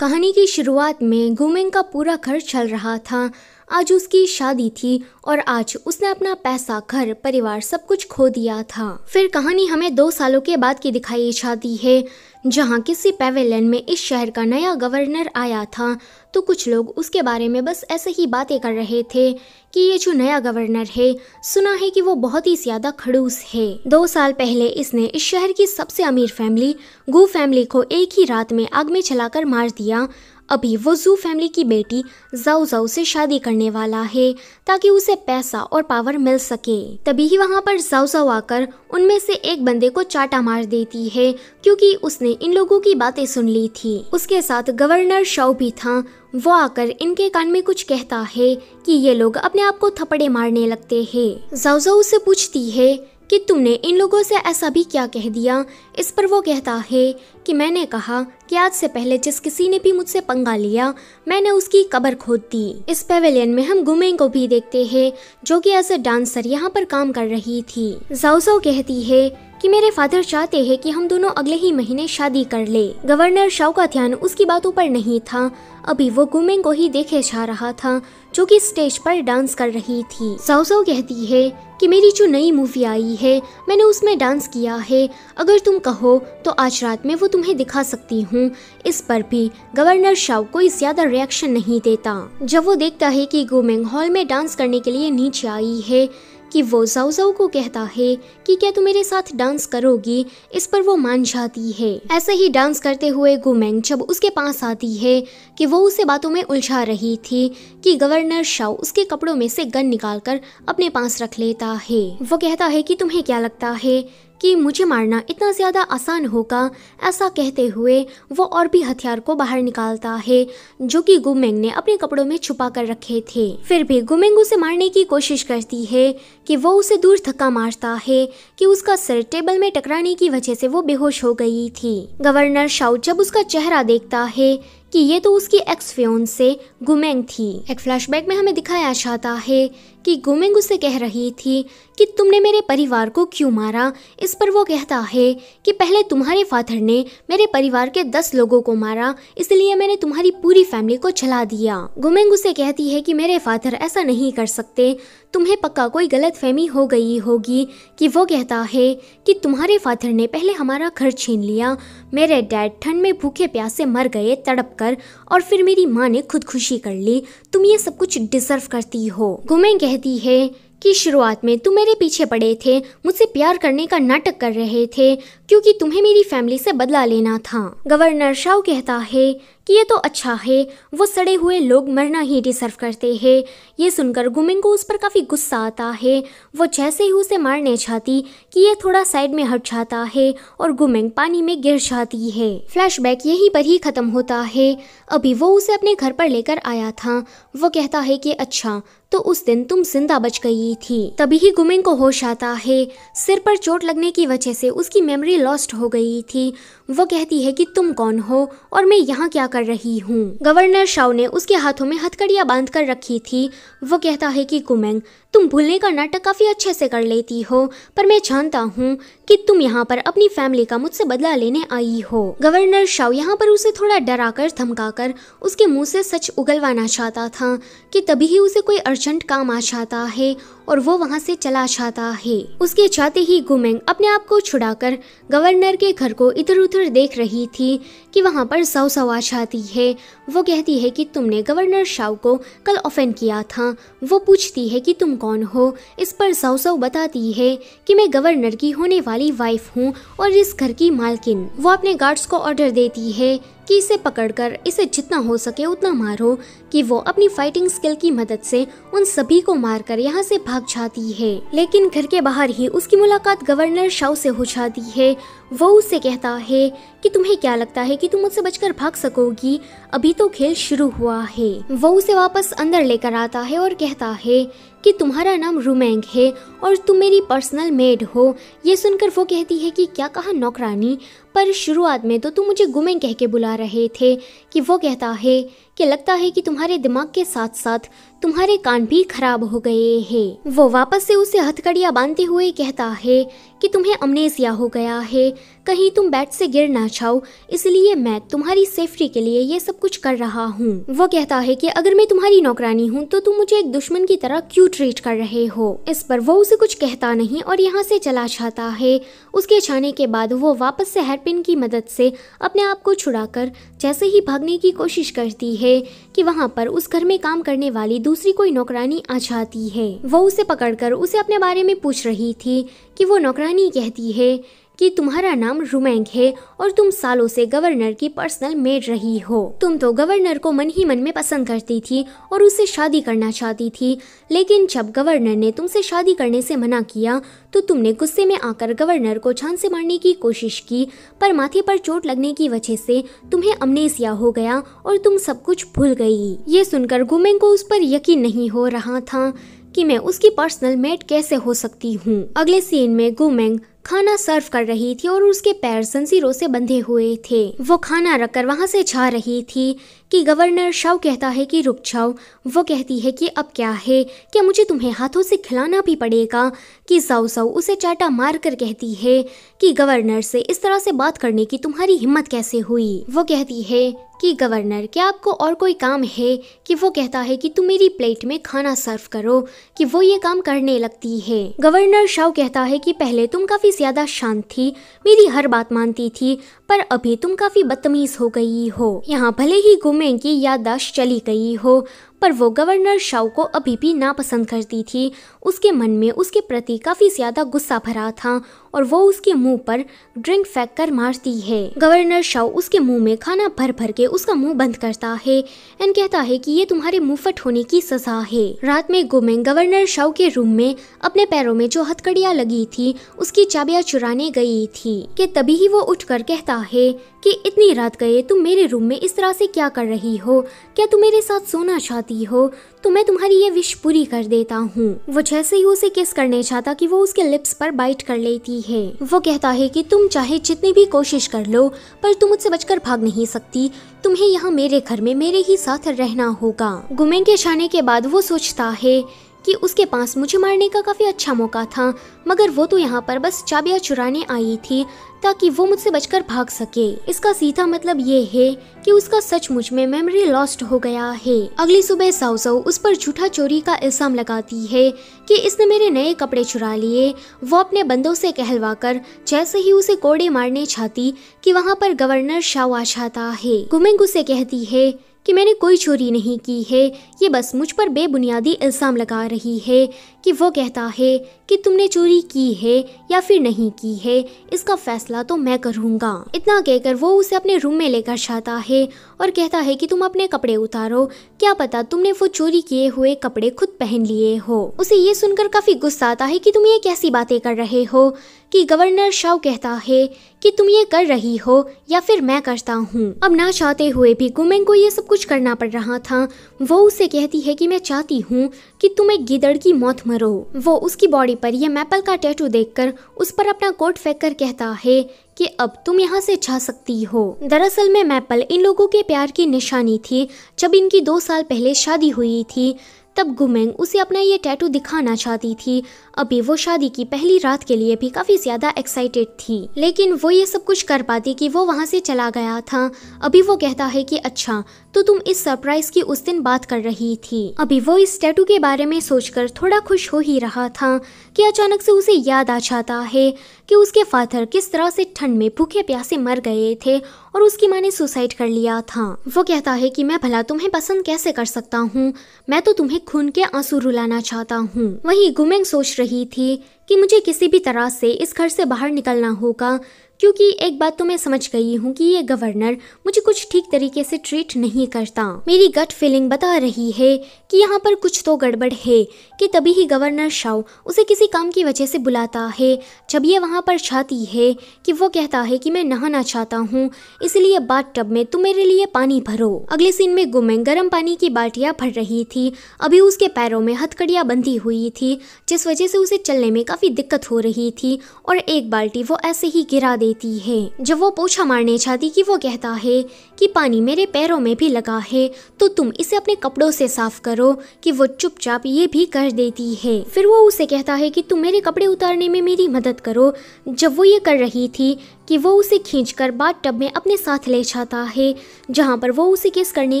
कहानी की शुरुआत में गुमेंग का पूरा घर चल रहा था। आज उसकी शादी थी और आज उसने अपना पैसा, घर, परिवार सब कुछ खो दिया था। फिर कहानी हमें 2 सालों के बाद की दिखाई जाती है, जहां किसी पेवेलियन में इस शहर का नया गवर्नर आया था। तो कुछ लोग उसके बारे में बस ऐसे ही बातें कर रहे थे कि ये जो नया गवर्नर है, सुना है कि वो बहुत ही ज्यादा खड़ूस है। 2 साल पहले इसने इस शहर की सबसे अमीर फैमिली गू फैमिली को एक ही रात में आग में जलाकर मार दिया। अभी वो जू फैमिली की बेटी जाओ जाओ से शादी करने वाला है ताकि उसे पैसा और पावर मिल सके। तभी ही वहाँ पर जाओ जाओ आकर उनमें से एक बंदे को चाटा मार देती है, क्योंकि उसने इन लोगों की बातें सुन ली थी। उसके साथ गवर्नर शाओ भी था। वो आकर इनके कान में कुछ कहता है कि ये लोग अपने आप को थप्पड़े मारने लगते हैं। जाओ जाओ उससे पूछती है कि तुमने इन लोगों से ऐसा भी क्या कह दिया। इस पर वो कहता है कि मैंने कहा कि आज से पहले जिस किसी ने भी मुझसे पंगा लिया, मैंने उसकी कब्र खोद दी। इस पेवेलियन में हम गुमेंग को भी देखते हैं, जो कि एज अ डांसर यहाँ पर काम कर रही थी। जाओ जाओ कहती है कि मेरे फादर चाहते हैं कि हम दोनों अगले ही महीने शादी कर ले। गवर्नर शाओ का ध्यान उसकी बातों पर नहीं था। अभी वो गुमेंग को ही देखे जा रहा था, जो कि स्टेज पर डांस कर रही थी। जाओ जाओ कहती है कि मेरी जो नई मूवी आई है, मैंने उसमें डांस किया है। अगर तुम कहो तो आज रात में वो तुम्हें दिखा सकती हूँ। इस पर भी गवर्नर शाओ कोई ज्यादा रिएक्शन नहीं देता। जब वो देखता है कि गुमेंग हॉल में डांस करने के लिए नीचे आई है, कि वो जाओ जाओ को कहता है कि क्या तू मेरे साथ डांस करोगी। इस पर वो मान जाती है। ऐसे ही डांस करते हुए गुमेंग जब उसके पास आती है कि वो उसे बातों में उलझा रही थी कि गवर्नर शाओ उसके कपड़ों में से गन निकालकर अपने पास रख लेता है। वो कहता है कि तुम्हें क्या लगता है कि मुझे मारना इतना ज्यादा आसान होगा। ऐसा कहते हुए वो और भी हथियार को बाहर निकालता है, जो कि गुमेंग ने अपने कपड़ों में छुपा कर रखे थे। फिर भी गुमेंग उसे मारने की कोशिश करती है कि वो उसे दूर धक्का मारता है कि उसका सिर टेबल में टकराने की वजह से वो बेहोश हो गई थी। गवर्नर शाओ जब उसका चेहरा देखता है कि ये तो उसकी एक्स फियोंसे गुमेंग थी। एक फ्लैशबैक में हमें दिखाया जाता है कि गुमेंग उसे कह रही थी कि तुमने मेरे परिवार को क्यों मारा। इस पर वो कहता है कि पहले तुम्हारे फादर ने मेरे परिवार के 10 लोगों को मारा, इसलिए मैंने तुम्हारी पूरी फैमिली को जला दिया। गुमेंग उसे कहती है कि मेरे फादर ऐसा नहीं कर सकते, तुम्हें पक्का कोई गलतफहमी हो गई होगी। कि वो कहता है कि तुम्हारे फादर ने पहले हमारा घर छीन लिया, मेरे डैड ठंड में भूखे प्यासे मर गए तड़प कर, और फिर मेरी माँ ने खुदकुशी कर ली। तुम ये सब कुछ डिजर्व करती हो। गुमेंग कहती है कि शुरुआत में तुम मेरे पीछे पड़े थे, मुझसे प्यार करने का नाटक कर रहे थे, क्योंकि तुम्हें मेरी फैमिली से बदला लेना था। गवर्नर शाओ कहता है कि ये तो अच्छा है, वो सड़े हुए लोग मरना ही डिजर्व करते हैं। ये सुनकर गुमेंग को उस पर काफी गुस्सा आता है। वो जैसे ही उसे मारने चाहती कि ये थोड़ा साइड में हट जाता है और गुमेंग पानी में गिर जाती है। फ्लैशबैक यहीं पर ही खत्म होता है। अभी वो उसे अपने घर पर लेकर आया था। वो कहता है कि अच्छा, तो उस दिन तुम जिंदा बच गई थी। तभी ही गुमेंग को होश आता है। सिर पर चोट लगने की वजह से उसकी मेमोरी लॉस्ट हो गई थी। वो कहती है कि तुम कौन हो और मैं यहाँ क्या कर रही हूँ। गवर्नर शाओ ने उसके हाथों में हथकड़ियाँ बांध कर रखी थी। वो कहता है कि गुमेंग, तुम भूलने का नाटक काफी अच्छे से कर लेती हो, पर मैं जानता हूँ कि तुम यहाँ पर अपनी फैमिली का मुझसे बदला लेने आई हो। गवर्नर शाओ यहाँ पर उसे थोड़ा डराकर धमकाकर उसके मुंह से सच उगलवाना चाहता था कि तभी ही उसे कोई अर्जेंट काम आ जाता है और वो वहाँ से चला जाता है। उसके जाते ही गुमेंग अपने आप को छुड़ाकर गवर्नर के घर को इधर उधर देख रही थी कि वहाँ पर जाओ जाओ आ जाती है। वो कहती है कि तुमने गवर्नर शाओ को कल ऑफेंड किया था। वो पूछती है कि तुम कौन हो। इस पर जाओ जाओ बताती है कि मैं गवर्नर की होने वाली वाइफ हूँ और इस घर की मालकिन। वो अपने गार्ड्स को ऑर्डर देती है कि इसे पकड़कर इसे जितना हो सके उतना मारो। कि वो अपनी फाइटिंग स्किल की मदद से उन सभी को मारकर यहाँ से भाग जाती है। लेकिन घर के बाहर ही उसकी मुलाकात गवर्नर शाओ से हो जाती है। वो उससे कहता है कि तुम्हें क्या लगता है कि तुम मुझसे बचकर भाग सकोगी, अभी तो खेल शुरू हुआ है। वो उसे वापस अंदर लेकर आता है और कहता है कि तुम्हारा नाम रुमेंग है और तुम मेरी पर्सनल मेड हो। ये सुनकर वो कहती है कि क्या कहा नौकरानी, पर शुरुआत में तो तुम मुझे गुमेंग कह के बुला रहे थे। कि वो कहता है कि लगता है कि तुम्हारे दिमाग के साथ साथ तुम्हारे कान भी खराब हो गए हैं। वो वापस से उसे हथकड़ियाँ बांधते हुए कहता है कि तुम्हें अमनेसिया हो गया है, कहीं तुम बेड से गिर ना जाओ, इसलिए मैं तुम्हारी सेफ्टी के लिए ये सब कुछ कर रहा हूँ। वो कहता है कि अगर मैं तुम्हारी नौकरानी हूँ तो तुम मुझे एक दुश्मन की तरह क्यों ट्रीट कर रहे हो। इस पर वो उसे कुछ कहता नहीं और यहाँ से चला जाता है। उसके जाने के बाद वो वापस से हेयरपिन की मदद से अपने आप को छुड़ाकर जैसे ही भागने की कोशिश करती है कि वहाँ पर उस घर में काम करने वाली दूसरी कोई नौकरानी आ जाती है। वो उसे पकड़कर उसे अपने बारे में पूछ रही थी कि वो नौकरानी कहती है कि तुम्हारा नाम रुमेंग है और तुम सालों से गवर्नर की पर्सनल मेड रही हो। तुम तो गवर्नर को मन ही मन में पसंद करती थी और उससे शादी करना चाहती थी, लेकिन जब गवर्नर ने तुमसे शादी करने से मना किया तो तुमने गुस्से में आकर गवर्नर को जान से मारने की कोशिश की, पर माथे पर चोट लगने की वजह से तुम्हें अमनेसिया हो गया और तुम सब कुछ भूल गई। ये सुनकर गुमेंग को उस पर यकीन नहीं हो रहा था कि मैं उसकी पर्सनल मेड कैसे हो सकती हूँ। अगले सीन में गुमेंग खाना सर्व कर रही थी और उसके पैर जंजीरों से बंधे हुए थे। वो खाना रखकर वहां से जा रही थी कि गवर्नर शाओ कहता है कि रुक जाओ। वो कहती है कि अब क्या है, क्या मुझे तुम्हें हाथों से खिलाना भी पड़ेगा। कि जाओ जाओ उसे चाटा मार कर कहती है कि गवर्नर से इस तरह से बात करने की तुम्हारी हिम्मत कैसे हुई। वो कहती है कि गवर्नर क्या आपको और कोई काम है। कि वो कहता है कि तुम मेरी प्लेट में खाना सर्व करो। कि वो ये काम करने लगती है। गवर्नर शाओ कहता है कि पहले तुम काफी ज्यादा शांत थी, मेरी हर बात मानती थी, पर अभी तुम काफी बदतमीज हो गई हो। यहाँ भले ही गुमेंग की याददाश्त चली गई हो, पर वो गवर्नर शाओ को अभी भी नापसंद करती थी। उसके मन में उसके प्रति काफी ज्यादा गुस्सा भरा था और वो उसके मुंह पर ड्रिंक फेंक कर मारती है। गवर्नर शाओ उसके मुंह में खाना भर भर के उसका मुंह बंद करता है एंड कहता है कि ये तुम्हारे मुंहफट होने की सजा है। रात में गुमेंग गवर्नर शाओ के रूम में अपने पैरों में जो हथकड़ियाँ लगी थी उसकी चाबियां चुराने गई थी कि तभी ही वो उठकर कहता है कि इतनी रात गए तुम मेरे रूम में इस तरह से क्या कर रही हो, क्या तुम मेरे साथ सोना चाहती हो, तो मैं तुम्हारी ये विश पूरी कर देता हूँ। वो जैसे ही उसे किस करने चाहता कि वो उसके लिप्स पर बाइट कर लेती है। वो कहता है कि तुम चाहे जितनी भी कोशिश कर लो पर तुम मुझसे बचकर भाग नहीं सकती, तुम्हें यहाँ मेरे घर में मेरे ही साथ रहना होगा। गुमेंग के जाने के बाद वो सोचता है कि उसके पास मुझे मारने का काफी अच्छा मौका था, मगर वो तो यहाँ पर बस चाबियां चुराने आई थी ताकि वो मुझसे बचकर भाग सके। इसका सीधा मतलब ये है कि उसका सचमुच में मेमोरी लॉस्ट हो गया है। अगली सुबह साओ साओ उस पर झूठा चोरी का इल्जाम लगाती है कि इसने मेरे नए कपड़े चुरा लिए। वो अपने बंदों से कहलवाकर जैसे ही उसे कोड़े मारने चाहती कि वहाँ पर गवर्नर शाओ आ जाता है। गुमेंग उसे कहती है कि मैंने कोई चोरी नहीं की है, ये बस मुझ पर बेबुनियादी इल्जाम लगा रही है। कि वो कहता है कि तुमने चोरी की है या फिर नहीं की है, इसका फैसला तो मैं करूँगा। इतना कहकर वो उसे अपने रूम में लेकर जाता है और कहता है कि तुम अपने कपड़े उतारो, क्या पता तुमने वो चोरी किए हुए कपड़े खुद पहन लिए हो। उसे ये सुनकर काफी गुस्सा आता है कि तुम ये कैसी बातें कर रहे हो। कि गवर्नर शाओ कहता है कि तुम ये कर रही हो या फिर मैं करता हूँ। अब ना चाहते हुए भी गुमेंग को ये सब कुछ करना पड़ रहा था। वो उसे कहती है कि मैं चाहती हूँ कि तुम एक गिदड़ की मौत मरो। वो उसकी बॉडी पर यह मैपल का टैटू देखकर उस पर अपना कोट फेंक कर कहता है कि अब तुम यहाँ से जा सकती हो। दरअसल में मैपल इन लोगों के प्यार की निशानी थी। जब इनकी 2 साल पहले शादी हुई थी तब गुमेंग उसे अपना ये टैटू दिखाना चाहती थी। अभी वो शादी की पहली रात के लिए भी काफी ज्यादा एक्साइटेड थी, लेकिन वो ये सब कुछ कर पाती कि वो वहाँ से चला गया था। अभी वो कहता है कि अच्छा तो तुम इस सरप्राइज की उस दिन बात कर रही थी। अभी वो इस टैटू के बारे में सोचकर थोड़ा खुश हो ही रहा था कि अचानक से उसे याद आ जाता है कि उसके फादर किस तरह से ठंड में भूखे प्यासे मर गए थे और उसकी माँ ने सुसाइड कर लिया था। वो कहता है कि मैं भला तुम्हें पसंद कैसे कर सकता हूँ, मैं तो तुम्हें खून के आंसू रुलाना चाहता हूँ। वहीं गुमेंग सोच रही थी कि मुझे किसी भी तरह से इस घर से बाहर निकलना होगा, क्योंकि एक बात तो मैं समझ गई हूँ कि ये गवर्नर मुझे कुछ ठीक तरीके से ट्रीट नहीं करता। मेरी गट फीलिंग बता रही है कि यहाँ पर कुछ तो गड़बड़ है। कि तभी ही गवर्नर शाओ उसे किसी काम की वजह से बुलाता है। जब ये वहाँ पर जाती है कि वो कहता है कि मैं नहाना चाहता हूँ, इसलिए बाथ टब में तुम मेरे लिए पानी भरो। अगले सीन में गुमेंग गर्म पानी की बाल्टियाँ भर रही थी। अभी उसके पैरों में हथकड़ियाँ बंधी हुई थी, जिस वजह से उसे चलने में काफी काफी दिक्कत हो रही थी और एक बाल्टी वो ऐसे ही गिरा देती है। जब वो पोछा मारने चाहती कि वो कहता है कि पानी मेरे पैरों में भी लगा है तो तुम इसे अपने कपड़ों से साफ करो, कि वो चुपचाप ये भी कर देती है। फिर वो उसे कहता है कि तुम मेरे कपड़े उतारने में मेरी मदद करो। जब वो ये कर रही थी कि वो उसे खींचकर बाथटब में अपने साथ ले जाता है, जहाँ पर वो उसे किस करने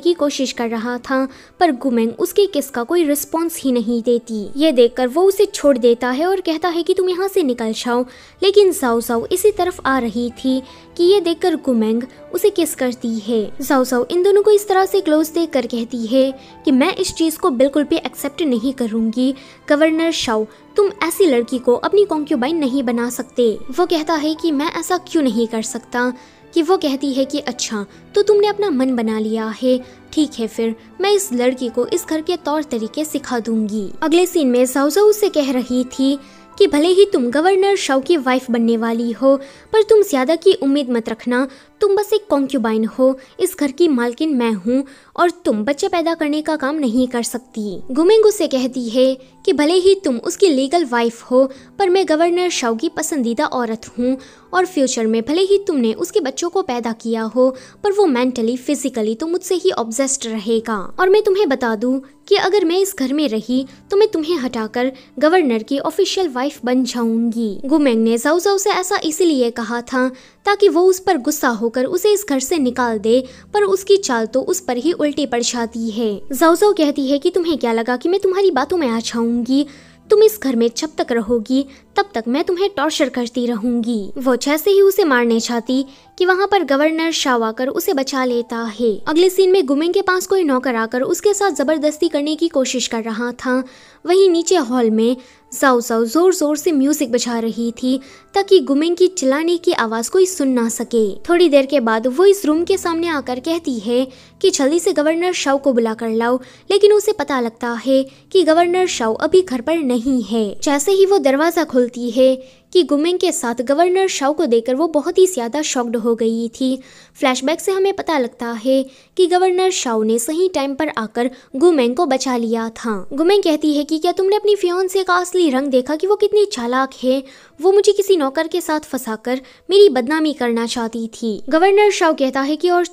की कोशिश कर रहा था, पर गुमेंग उसके किस का कोई रिस्पॉन्स ही नहीं देती। ये देखकर वो उसे छोड़ देता है और कहता है कि तुम यहाँ से निकल जाओ, लेकिन जाओ जाओ इसी तरफ आ रही थी कि ये देखकर गुमेंग उसे किस करती है। जाओ जाओ इन दोनों को इस तरह से क्लोज देखकर कहती है कि मैं इस चीज को बिल्कुल भी एक्सेप्ट नहीं करूंगी। गवर्नर शाओ, तुम ऐसी लड़की को अपनी कॉन्क्यूबाइन नहीं बना सकते। वो कहता है कि मैं ऐसा क्यों नहीं कर सकता, कि वो कहती है कि अच्छा तो तुमने अपना मन बना लिया है, ठीक है फिर मैं इस लड़की को इस घर के तौर तरीके सिखा दूंगी। अगले सीन में जाओ जाओ उससे कह रही थी कि भले ही तुम गवर्नर शाओ की वाइफ बनने वाली हो, पर तुम ज्यादा की उम्मीद मत रखना, तुम बस एक कॉन्क्यूबाइन हो, इस घर की मालकिन मैं हूँ और तुम बच्चे पैदा करने का काम नहीं कर सकती। गुमेंग उससे कहती है कि भले ही तुम उसकी लीगल वाइफ हो, पर मैं गवर्नर शाओ की पसंदीदा औरत हूँ और फ्यूचर में भले ही तुमने उसके बच्चों को पैदा किया हो, पर वो मेंटली फिजिकली तो मुझसे ही ऑब्सेस्ड रहेगा। और मैं तुम्हें बता दूं कि अगर मैं इस घर में रही तो मैं तुम्हें हटाकर गवर्नर की ऑफिशियल वाइफ बन जाऊंगी। गुमेंग ने जाओ जाओ से ऐसा इसीलिए कहा था ताकि वो उस पर गुस्सा होकर उसे इस घर से निकाल दे, पर उसकी चाल तो उस पर ही उल्टी पड़ जाती है। जाओ जाओ कहती है कि तुम्हें क्या लगा कि मैं तुम्हारी बातों में आ जाऊंगी, तुम इस घर में जब तक रहोगी तब तक मैं तुम्हें टॉर्चर करती रहूंगी। वो जैसे ही उसे मारने चाहती कि वहाँ पर गवर्नर शाओ आकर उसे बचा लेता है। अगले सीन में गुमेंग के पास कोई नौकर आकर उसके साथ जबरदस्ती करने की कोशिश कर रहा था। वहीं नीचे हॉल में जाओ जाओ जोर जोर से म्यूजिक बजा रही थी ताकि गुमेंग की चिल्लाने की आवाज कोई सुन ना सके। थोड़ी देर के बाद वो इस रूम के सामने आकर कहती है कि जल्दी से गवर्नर शाओ को बुला कर लाओ, लेकिन उसे पता लगता है कि गवर्नर शाओ अभी घर पर नहीं है। जैसे ही वो दरवाजा खोलती है कि गुमेंग के साथ गवर्नर शाओ को देखकर वो बहुत ही ज्यादा शॉक्ड हो गई थी। फ्लैशबैक से हमें पता लगता है कि गवर्नर शाओ ने सही टाइम पर आकर गुमेंग को बचा लिया था। गुमेंग कहती है कि क्या तुमने अपनी फियांसे का असली रंग देखा कि वो कितनी चालाक है, वो मुझे किसी नौकर के साथ फंसाकर मेरी बदनामी करना चाहती थी। गवर्नर शाओ कहता है कि और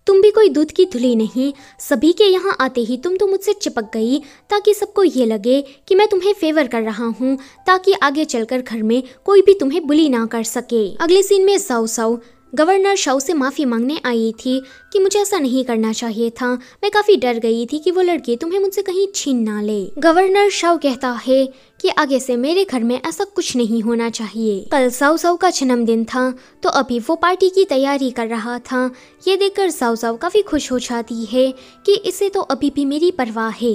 तुम भी कोई दूध की धुली नहीं, सभी के यहाँ आते ही तुम तो मुझसे चिपक गई ताकि सबको ये लगे कि मैं तुम्हें फेवर कर रहा हूँ, ताकि आगे चलकर घर में कोई भी तुम्हें बुली ना कर सके। अगले सीन में जाओ जाओ गवर्नर शाओ से माफी मांगने आई थी कि मुझे ऐसा नहीं करना चाहिए था, मैं काफी डर गई थी कि वो लड़की तुम्हें मुझसे कहीं छीन ना ले। गवर्नर शाओ कहता है कि आगे से मेरे घर में ऐसा कुछ नहीं होना चाहिए। कल जाओ जाओ का जन्मदिन था तो अभी वो पार्टी की तैयारी कर रहा था। ये देखकर जाओ जाओ काफी खुश हो जाती है कि इसे तो अभी भी मेरी परवाह है।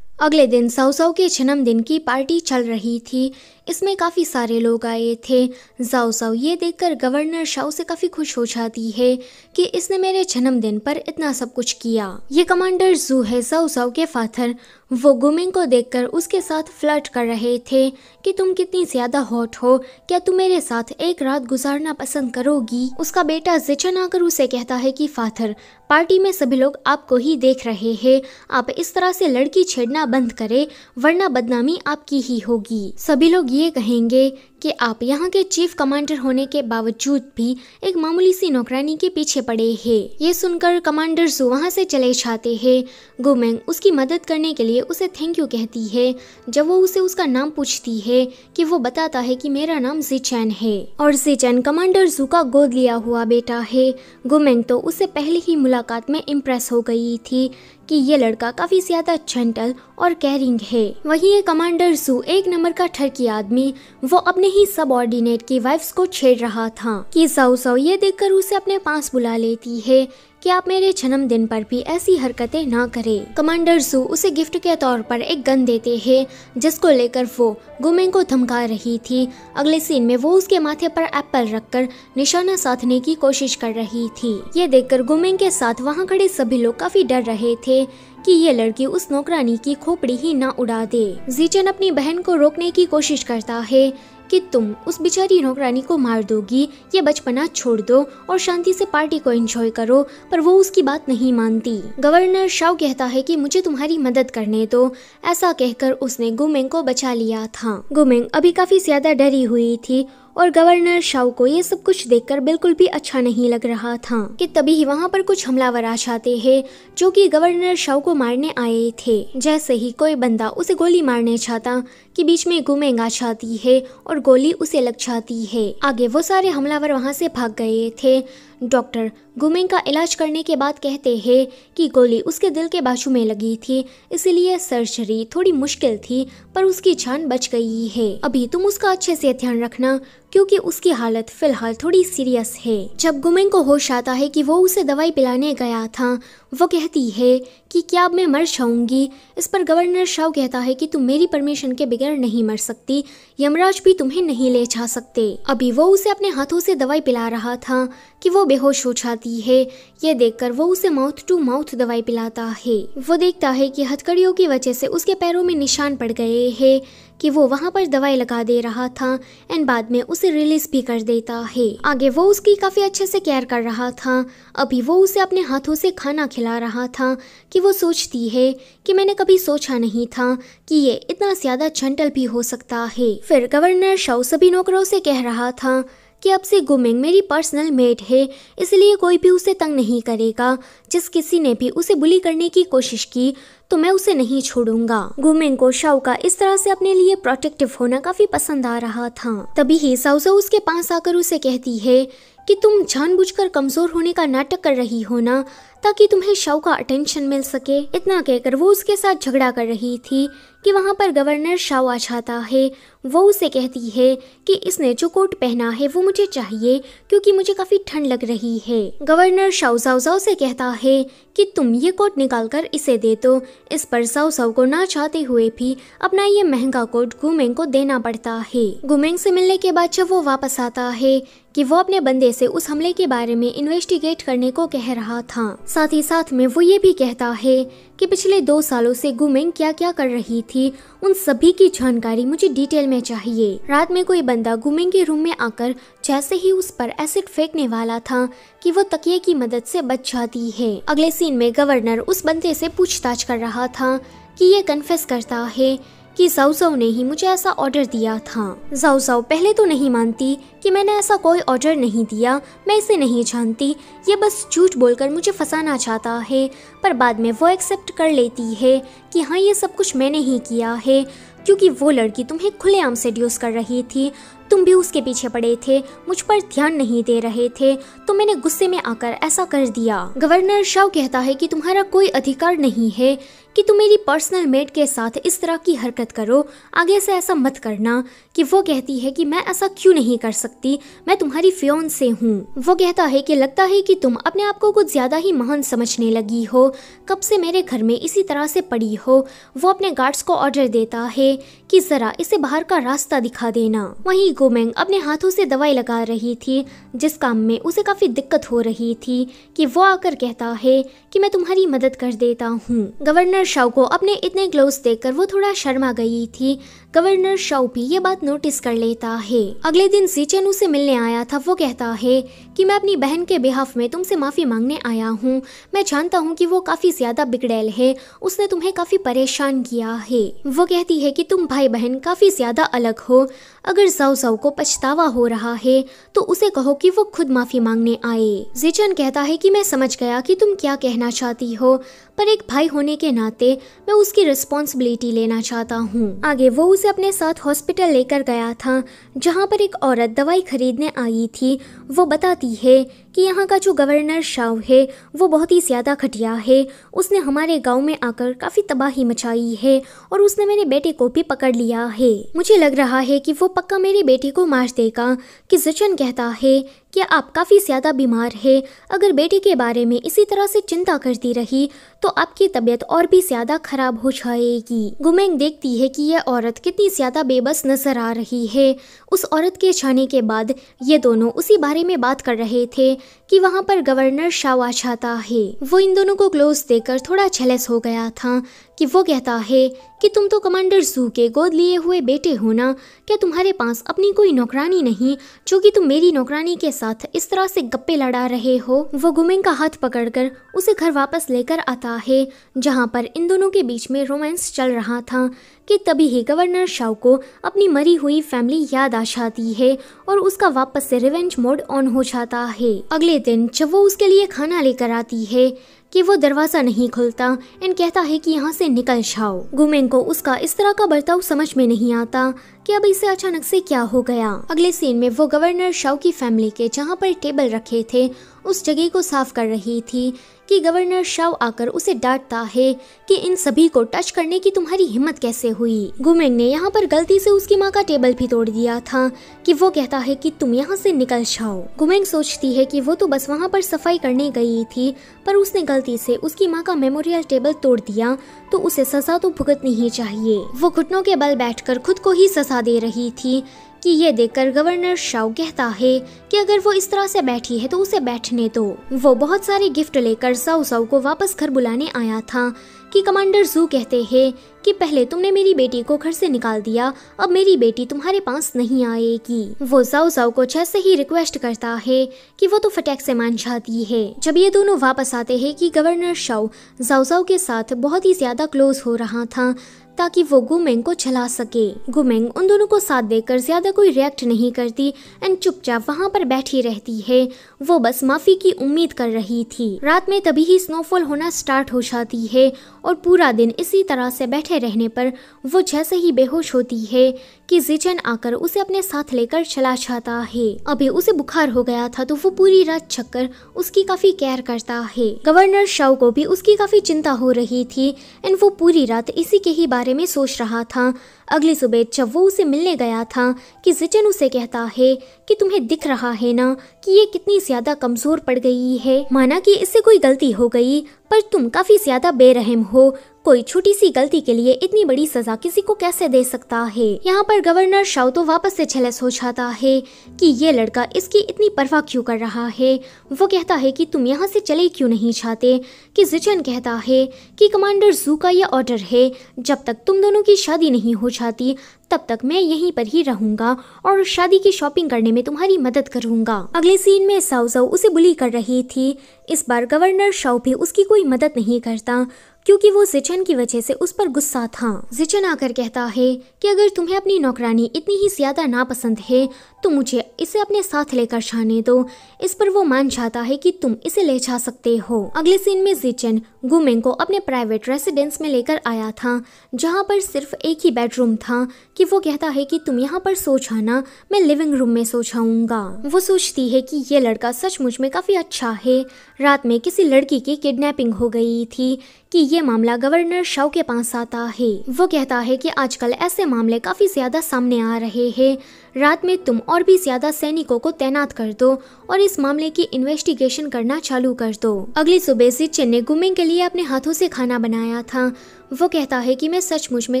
अगले दिन जाओ जाओ के जन्मदिन की पार्टी चल रही थी, इसमें काफ़ी सारे लोग आए थे। जाओ जाओ ये देखकर गवर्नर शाओ से काफ़ी खुश हो जाती है कि इसने मेरे जन्मदिन पर इतना सब कुछ किया। ये कमांडर जू है जाओ जाओ के फादर, वो गुमेंग को देखकर उसके साथ फ्लर्ट कर रहे थे कि तुम कितनी ज़्यादा हॉट हो, क्या तुम मेरे साथ एक रात गुजारना पसंद करोगी। उसका बेटा जिचन आकर उसे कहता है कि फादर, पार्टी में सभी लोग आपको ही देख रहे हैं, आप इस तरह से लड़की छेड़ना बंद करें वरना बदनामी आपकी ही होगी। सभी लोग ये कहेंगे कि आप यहाँ के चीफ कमांडर होने के बावजूद भी एक मामूली सी नौकरानी के पीछे पड़े हैं। ये सुनकर कमांडर जू वहाँ से चले जाते हैं। गुमेंग उसकी मदद करने के लिए उसे थैंक यू कहती है। जब वो उसे उसका नाम पूछती है कि वो बताता है कि मेरा नाम जिचैन है और जिचैन कमांडर जू का गोद लिया हुआ बेटा है। गुमेंग तो उससे पहले ही मुलाकात में इम्प्रेस हो गई थी कि ये लड़का काफी ज्यादा जेंटल और केयरिंग है। वहीं ये कमांडर जू एक नंबर का ठरकी आदमी, वो अपने ही सबऑर्डिनेट की वाइफ्स को छेड़ रहा था कि जाओ जाओ ये देखकर उसे अपने पास बुला लेती है कि आप मेरे जन्मदिन पर भी ऐसी हरकतें ना करें। कमांडर जू उसे गिफ्ट के तौर पर एक गन देते हैं जिसको लेकर वो गुमेंग को धमका रही थी। अगले सीन में वो उसके माथे पर एप्पल रखकर निशाना साधने की कोशिश कर रही थी। ये देखकर गुमेंग के साथ वहाँ खड़े सभी लोग काफी डर रहे थे कि ये लड़की उस नौकरानी की खोपड़ी ही ना उड़ा दे। जिचन अपनी बहन को रोकने की कोशिश करता है कि तुम उस बेचारी नौकरानी को मार दोगी, ये बचपना छोड़ दो और शांति से पार्टी को एंजॉय करो, पर वो उसकी बात नहीं मानती। गवर्नर शाओ कहता है कि मुझे तुम्हारी मदद करने दो। ऐसा कहकर उसने गुमेंग को बचा लिया था। गुमेंग अभी काफी ज्यादा डरी हुई थी और गवर्नर शाओ को ये सब कुछ देखकर बिल्कुल भी अच्छा नहीं लग रहा था कि तभी ही वहाँ पर कुछ हमलावर आ जाते हैं जो कि गवर्नर शाओ को मारने आए थे। जैसे ही कोई बंदा उसे गोली मारने चाहता कि बीच में गुमेंग आ जाती है और गोली उसे लग जाती है। आगे वो सारे हमलावर वहाँ से भाग गए थे। डॉक्टर गुमेंग का इलाज करने के बाद कहते हैं कि गोली उसके दिल के बाजू में लगी थी, इसीलिए सर्जरी थोड़ी मुश्किल थी, पर उसकी जान बच गई है। अभी तुम उसका अच्छे से ध्यान रखना क्योंकि उसकी हालत फिलहाल थोड़ी सीरियस है। जब गुमेंग को होश आता है कि वो उसे दवाई पिलाने गया था, वो कहती है कि क्या अब मैं मर जाऊंगी। इस पर गवर्नर शाओ कहता है कि तुम मेरी परमिशन के बगैर नहीं मर सकती, यमराज भी तुम्हें नहीं ले जा सकते। अभी वो उसे अपने हाथों से दवाई पिला रहा था कि वो बेहोश हो जाती है। ये देखकर वो उसे माउथ टू माउथ दवाई पिलाता है। वो देखता है कि हथकड़ियों की वजह से उसके पैरों में निशान पड़ गए हैं कि वो वहाँ पर दवाई लगा दे रहा था एंड बाद में उसे रिलीज भी कर देता है। आगे वो उसकी काफी अच्छे से केयर कर रहा था। अभी वो उसे अपने हाथों से खाना खिला रहा था कि वो सोचती है कि मैंने कभी सोचा नहीं था कि ये इतना ज्यादा जंटल भी हो सकता है। फिर गवर्नर शाओ सभी नौकरों से कह रहा था कि अब से गुमेंग मेरी पर्सनल मेड है, इसलिए कोई भी उसे तंग नहीं करेगा। जिस किसी ने भी उसे बुली करने की कोशिश की तो मैं उसे नहीं छोड़ूंगा। गुमेंग को शाओ का इस तरह से अपने लिए प्रोटेक्टिव होना काफी पसंद आ रहा था। तभी ही शाओ उसके पास आकर उसे कहती है कि तुम जानबूझकर कमजोर होने का नाटक कर रही हो ना, ताकि तुम्हें शाओ का अटेंशन मिल सके। इतना कहकर वो उसके साथ झगड़ा कर रही थी कि वहाँ पर गवर्नर शाओ आ जाता है। वो उसे कहती है कि इसने जो कोट पहना है वो मुझे चाहिए क्योंकि मुझे काफी ठंड लग रही है। गवर्नर शाओ जाओ से कहता है कि तुम ये कोट निकाल कर इसे दे दो। इस पर जाओ को ना चाहते हुए भी अपना ये महंगा कोट गुमेंग को देना पड़ता है। गुमेंग से मिलने के बाद जब वो वापस आता है कि वो अपने बंदे से उस हमले के बारे में इन्वेस्टिगेट करने को कह रहा था। साथ ही साथ में वो ये भी कहता है कि पिछले 2 सालों से गुमेंग क्या क्या कर रही थी, उन सभी की जानकारी मुझे डिटेल में चाहिए। रात में कोई बंदा गुमेंग के रूम में आकर जैसे ही उस पर एसिड फेंकने वाला था कि वो तकिए की मदद से बच जाती है। अगले सीन में गवर्नर उस बंदे से पूछताछ कर रहा था कि ये कन्फेस करता है कि जाओ ने ही मुझे ऐसा ऑर्डर दिया था। जाओ पहले तो नहीं मानती कि मैंने ऐसा कोई ऑर्डर नहीं दिया, मैं इसे नहीं जानती, ये बस झूठ बोलकर मुझे फंसाना चाहता है। पर बाद में वो एक्सेप्ट कर लेती है कि हाँ ये सब कुछ मैंने ही किया है क्योंकि वो लड़की तुम्हें खुलेआम सेड्यूस कर रही थी, तुम भी उसके पीछे पड़े थे, मुझ पर ध्यान नहीं दे रहे थे, तो मैंने गुस्से में आकर ऐसा कर दिया। गवर्नर शाओ कहता है कि तुम्हारा कोई अधिकार नहीं है कि तुम मेरी पर्सनल मेड के साथ इस तरह की हरकत करो, आगे से ऐसा मत करना। कि वो कहती है कि मैं ऐसा क्यों नहीं कर सकती, मैं तुम्हारी फियोंसे हूँ। वो कहता है कि लगता है कि तुम अपने आप को कुछ ज्यादा ही महान समझने लगी हो, कब से मेरे घर में इसी तरह से पड़ी हो। वो अपने गार्ड्स को ऑर्डर देता है कि जरा इसे बाहर का रास्ता दिखा देना। वहीं गुमेंग अपने हाथों से दवाई लगा रही थी, जिस काम में उसे काफी दिक्कत हो रही थी कि वो आकर कहता है कि मैं तुम्हारी मदद कर देता हूँ। गवर्नर शाओ को अपने इतने क्लोज देखकर वो थोड़ा शर्मा गई थी। गवर्नर शाओ भी ये बात नोटिस कर लेता है। अगले दिन जीचेन उसे मिलने आया था। वो कहता है कि मैं अपनी बहन के बिहाफ में तुमसे माफी मांगने आया हूँ। मैं जानता हूँ कि वो काफी ज्यादा बिगड़ैल है, उसने तुम्हें काफी परेशान किया है। वो कहती है कि तुम भाई बहन काफी ज्यादा अलग हो। अगर जाओ को पछतावा हो रहा है तो उसे कहो कि वो खुद माफी मांगने आए। जीचेन कहता है कि मैं समझ गया कि तुम क्या कहना चाहती हो, पर एक भाई होने के नाते मैं उसकी रिस्पॉन्सिबिलिटी लेना चाहता हूँ। आगे वो उसे अपने साथ हॉस्पिटल लेकर गया था, जहाँ पर एक औरत दवाई खरीदने आई थी। वो बताती है कि यहाँ का जो गवर्नर शाओ है वो बहुत ही ज्यादा घटिया है, उसने हमारे गांव में आकर काफी तबाही मचाई है और उसने मेरे बेटे को भी पकड़ लिया है। मुझे लग रहा है कि वो पक्का मेरे बेटे को मार देगा। कि जीचेन कहता है कि आप काफी ज्यादा बीमार है, अगर बेटे के बारे में इसी तरह से चिंता करती रही तो आपकी तबीयत और भी ज्यादा खराब हो जाएगी। गुमेंग देखती है कि यह औरत कितनी ज्यादा बेबस नजर आ रही है। उस औरत के जाने के बाद ये दोनों उसी बारे में बात कर रहे थे कि वहाँ पर गवर्नर शाओ आ जाता है। वो इन दोनों को क्लोज देखकर थोड़ा जेलस हो गया था कि वो कहता है कि तुम तो कमांडर जू के गोद लिए हुए बेटे हो ना, क्या तुम्हारे पास अपनी कोई नौकरानी नहीं जो कि तुम मेरी नौकरानी के साथ इस तरह से गप्पे लड़ा रहे हो। वो गुमिंग का हाथ पकड़कर उसे घर वापस लेकर आता है जहाँ पर इन दोनों के बीच में रोमांस चल रहा था कि तभी ही गवर्नर शाओ को अपनी मरी हुई फैमिली याद आ जाती है और उसका वापस से रिवेंज मोड ऑन हो जाता है। अगले दिन जब वो उसके लिए खाना लेकर आती है कि वो दरवाजा नहीं खुलता एंड कहता है कि यहाँ से निकल जाओ। गुमेंग को उसका इस तरह का बर्ताव समझ में नहीं आता कि अब इसे अचानक से क्या हो गया। अगले सीन में वो गवर्नर शाओ की फैमिली के जहाँ पर टेबल रखे थे उस जगह को साफ कर रही थी कि गवर्नर शाओ आकर उसे डांटता है कि इन सभी को टच करने की तुम्हारी हिम्मत कैसे हुई। गुमेंग ने यहाँ पर गलती से उसकी माँ का टेबल भी तोड़ दिया था कि वो कहता है कि तुम यहाँ से निकल जाओ। गुमेंग सोचती है कि वो तो बस वहाँ पर सफाई करने गई थी पर उसने गलती से उसकी माँ का मेमोरियल टेबल तोड़ दिया तो उसे सजा तो भुगतनी ही चाहिए। वो घुटनों के बल बैठकर खुद को ही सजा दे रही थी कि ये देखकर गवर्नर शाओ कहता है कि अगर वो इस तरह से बैठी है तो उसे बैठने दो। वो बहुत सारे गिफ्ट लेकर साओ साओ को वापस घर बुलाने आया था कि कमांडर जू कहते हैं कि पहले तुमने मेरी बेटी को घर से निकाल दिया, अब मेरी बेटी तुम्हारे पास नहीं आएगी। वो साओ साओ को जैसे ही रिक्वेस्ट करता है कि वो तो फटाक से मान जाती है। जब ये दोनों वापस आते हैं कि गवर्नर शाओ साओ साओ के साथ बहुत ही ज्यादा क्लोज हो रहा था ताकि वो गुमेंग को चला सके। गुमेंग उन दोनों को साथ देकर ज्यादा कोई रिएक्ट नहीं करती एंड चुपचाप वहाँ पर बैठी रहती है। वो बस माफी की उम्मीद कर रही थी। रात में तभी ही स्नोफॉल होना स्टार्ट हो जाती है और पूरा दिन इसी तरह से बैठे रहने पर वो जैसे ही बेहोश होती है कि जिचन आकर उसे अपने साथ लेकर चला जाता है। अभी उसे बुखार हो गया था तो वो पूरी रात जगकर उसकी काफी केयर करता है। गवर्नर शाओ को भी उसकी काफी चिंता हो रही थी एंड वो पूरी रात इसी के ही बारे में सोच रहा था। अगली सुबह जब वो उसे मिलने गया था कि जिचन उसे कहता है कि तुम्हें दिख रहा है ना कि ये कितनी ज्यादा कमजोर पड़ गई है, माना कि इससे कोई गलती हो गई पर तुम काफी ज्यादा बेरहम हो। कोई छोटी सी गलती के लिए इतनी बड़ी सजा किसी को कैसे दे सकता है। यहाँ पर गवर्नर शाओ तो वापस से जेलस हो जाता है कि ये लड़का इसकी इतनी परवाह क्यों कर रहा है। वो कहता है कि तुम यहाँ से चले क्यों नहीं चाहते कि जिचन कहता है कि कमांडर जू का ये ऑर्डर है, जब तक तुम दोनों की शादी नहीं हो जाती तब तक मैं यहीं पर ही रहूंगा और शादी की शॉपिंग करने में तुम्हारी मदद करूंगा। अगले सीन में साओ साओ उसे बुली कर रही थी। इस बार गवर्नर शाओ भी उसकी कोई मदद नहीं करता क्योंकि वो जिचन की वजह से उस पर गुस्सा था। जिचन आकर कहता है कि अगर तुम्हें अपनी नौकरानी इतनी ही ज्यादा नापसंद है तो मुझे इसे अपने साथ लेकर जाने दो। इस पर वो मान जाता है कि तुम इसे ले जा सकते हो। अगले सीन में जिचन गुमेंग को अपने प्राइवेट रेसिडेंस में लेकर आया था जहाँ पर सिर्फ एक ही बेडरूम था कि वो कहता है कि तुम यहाँ पर सो जाना, मैं लिविंग रूम में सो जाऊंगा। वो सोचती है कि ये लड़का सचमुच में काफी अच्छा है। रात में किसी लड़की की किडनैपिंग हो गई थी कि ये मामला गवर्नर शाओ के पास आता है। वो कहता है कि आजकल ऐसे मामले काफी ज्यादा सामने आ रहे हैं। रात में तुम और भी ज्यादा सैनिकों को तैनात कर दो और इस मामले की इन्वेस्टिगेशन करना चालू कर दो। अगली सुबह जिचन ने गुमेंग के लिए अपने हाथों से खाना बनाया था। वो कहता है कि मैं सचमुच में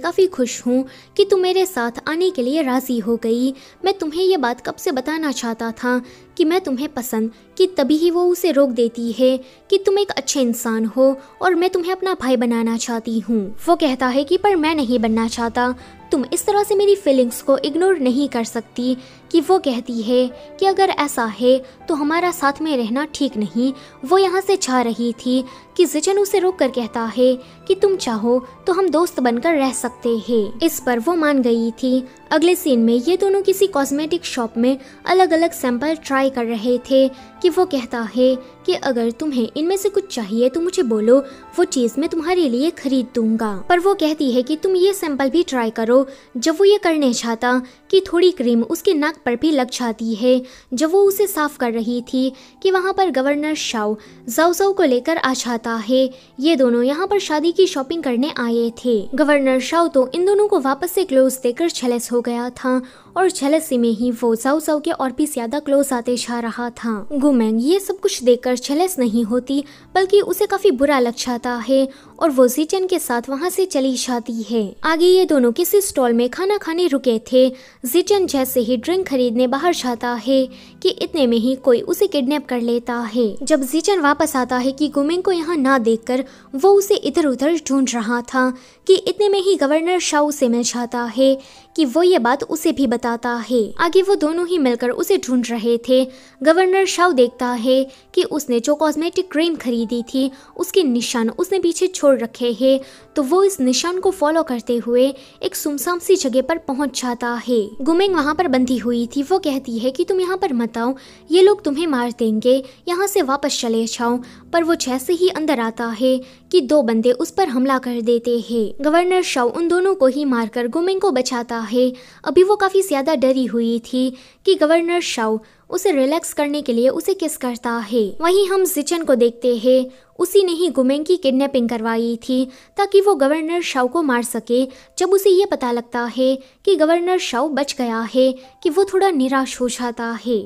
काफ़ी खुश हूँ कि तुम मेरे साथ आने के लिए राज़ी हो गई। मैं तुम्हें ये बात कब से बताना चाहता था कि मैं तुम्हें पसंद, कि तभी ही वो उसे रोक देती है कि तुम एक अच्छे इंसान हो और मैं तुम्हें अपना भाई बनाना चाहती हूँ। वो कहता है कि पर मैं नहीं बनना चाहता, तुम इस तरह से मेरी फीलिंग्स को इग्नोर नहीं कर सकती। कि वो कहती है कि अगर ऐसा है तो हमारा साथ में रहना ठीक नहीं। वो यहाँ से जा रही थी कि जिचन उसे रोक कर कहता है कि तुम चाहो तो हम दोस्त बनकर रह सकते हैं। इस पर वो मान गई थी। अगले सीन में ये दोनों किसी कॉस्मेटिक शॉप में अलग अलग सैंपल ट्राई कर रहे थे कि वो कहता है कि अगर तुम्हें इनमें से कुछ चाहिए तो मुझे बोलो, वो चीज मैं तुम्हारे लिए खरीद दूंगा। पर वो कहती है कि तुम ये सैंपल भी ट्राई करो। जब वो ये करने चाहता कि थोड़ी क्रीम उसके नाक पर भी लग जाती है। जब वो उसे साफ कर रही थी कि वहाँ पर गवर्नर शाओ जाओ जाओ को लेकर आ जाता है। ये दोनों यहाँ पर शादी की शॉपिंग करने आए थे। गवर्नर शाओ तो इन दोनों को वापस से क्लोज देकर जेलस हो गया था और जेलसी में ही वो जाओ जाओ के और भी ज्यादा क्लोज आते जा रहा था। गुमेंग ये सब कुछ देखकर जेलस नहीं होती बल्कि उसे काफी बुरा लग जाता है और वो जिचन के साथ वहाँ से चली जाती है। आगे ये दोनों किसी स्टॉल में खाना खाने रुके थे। जिचन जैसे ही ड्रिंक खरीदने बाहर जाता है कि इतने में ही कोई उसे किडनैप कर लेता है। जब जीचन वापस आता है कि गुमिंग को यहाँ ना देखकर वो उसे इधर उधर ढूंढ रहा था कि इतने में ही गवर्नर शाओ से मिल जाता है कि वो ये बात उसे भी बताता है। आगे वो दोनों ही मिलकर उसे ढूंढ रहे थे। गवर्नर शाओ देखता है कि उसने जो कॉस्मेटिक क्रीम खरीदी थी उसके निशान उसने पीछे छोड़ रखे हैं, तो वो इस निशान को फॉलो करते हुए एक सुनसान सी जगह पर पहुंच जाता है। गुमिंग वहां पर बंधी हुई थी। वो कहती है कि तुम यहाँ पर मत आओ, ये लोग तुम्हें मार देंगे, यहाँ से वापस चले जाओ। पर वो जैसे ही अंदर आता है कि दो बंदे उस पर हमला कर देते हैं। गवर्नर शाओ उन दोनों को ही मारकर गुमिंग को बचाता है। अभी वो काफी ज्यादा डरी हुई थी कि गवर्नर शाओ उसे रिलैक्स करने के लिए उसे किस करता है। वहीं हम जीचन को देखते हैं, उसी ने ही गुमिंग की किडनैपिंग करवाई थी ताकि वो गवर्नर शाओ को मार सके। जब उसे ये पता लगता है कि गवर्नर शाओ बच गया है कि वो थोड़ा निराश हो जाता है।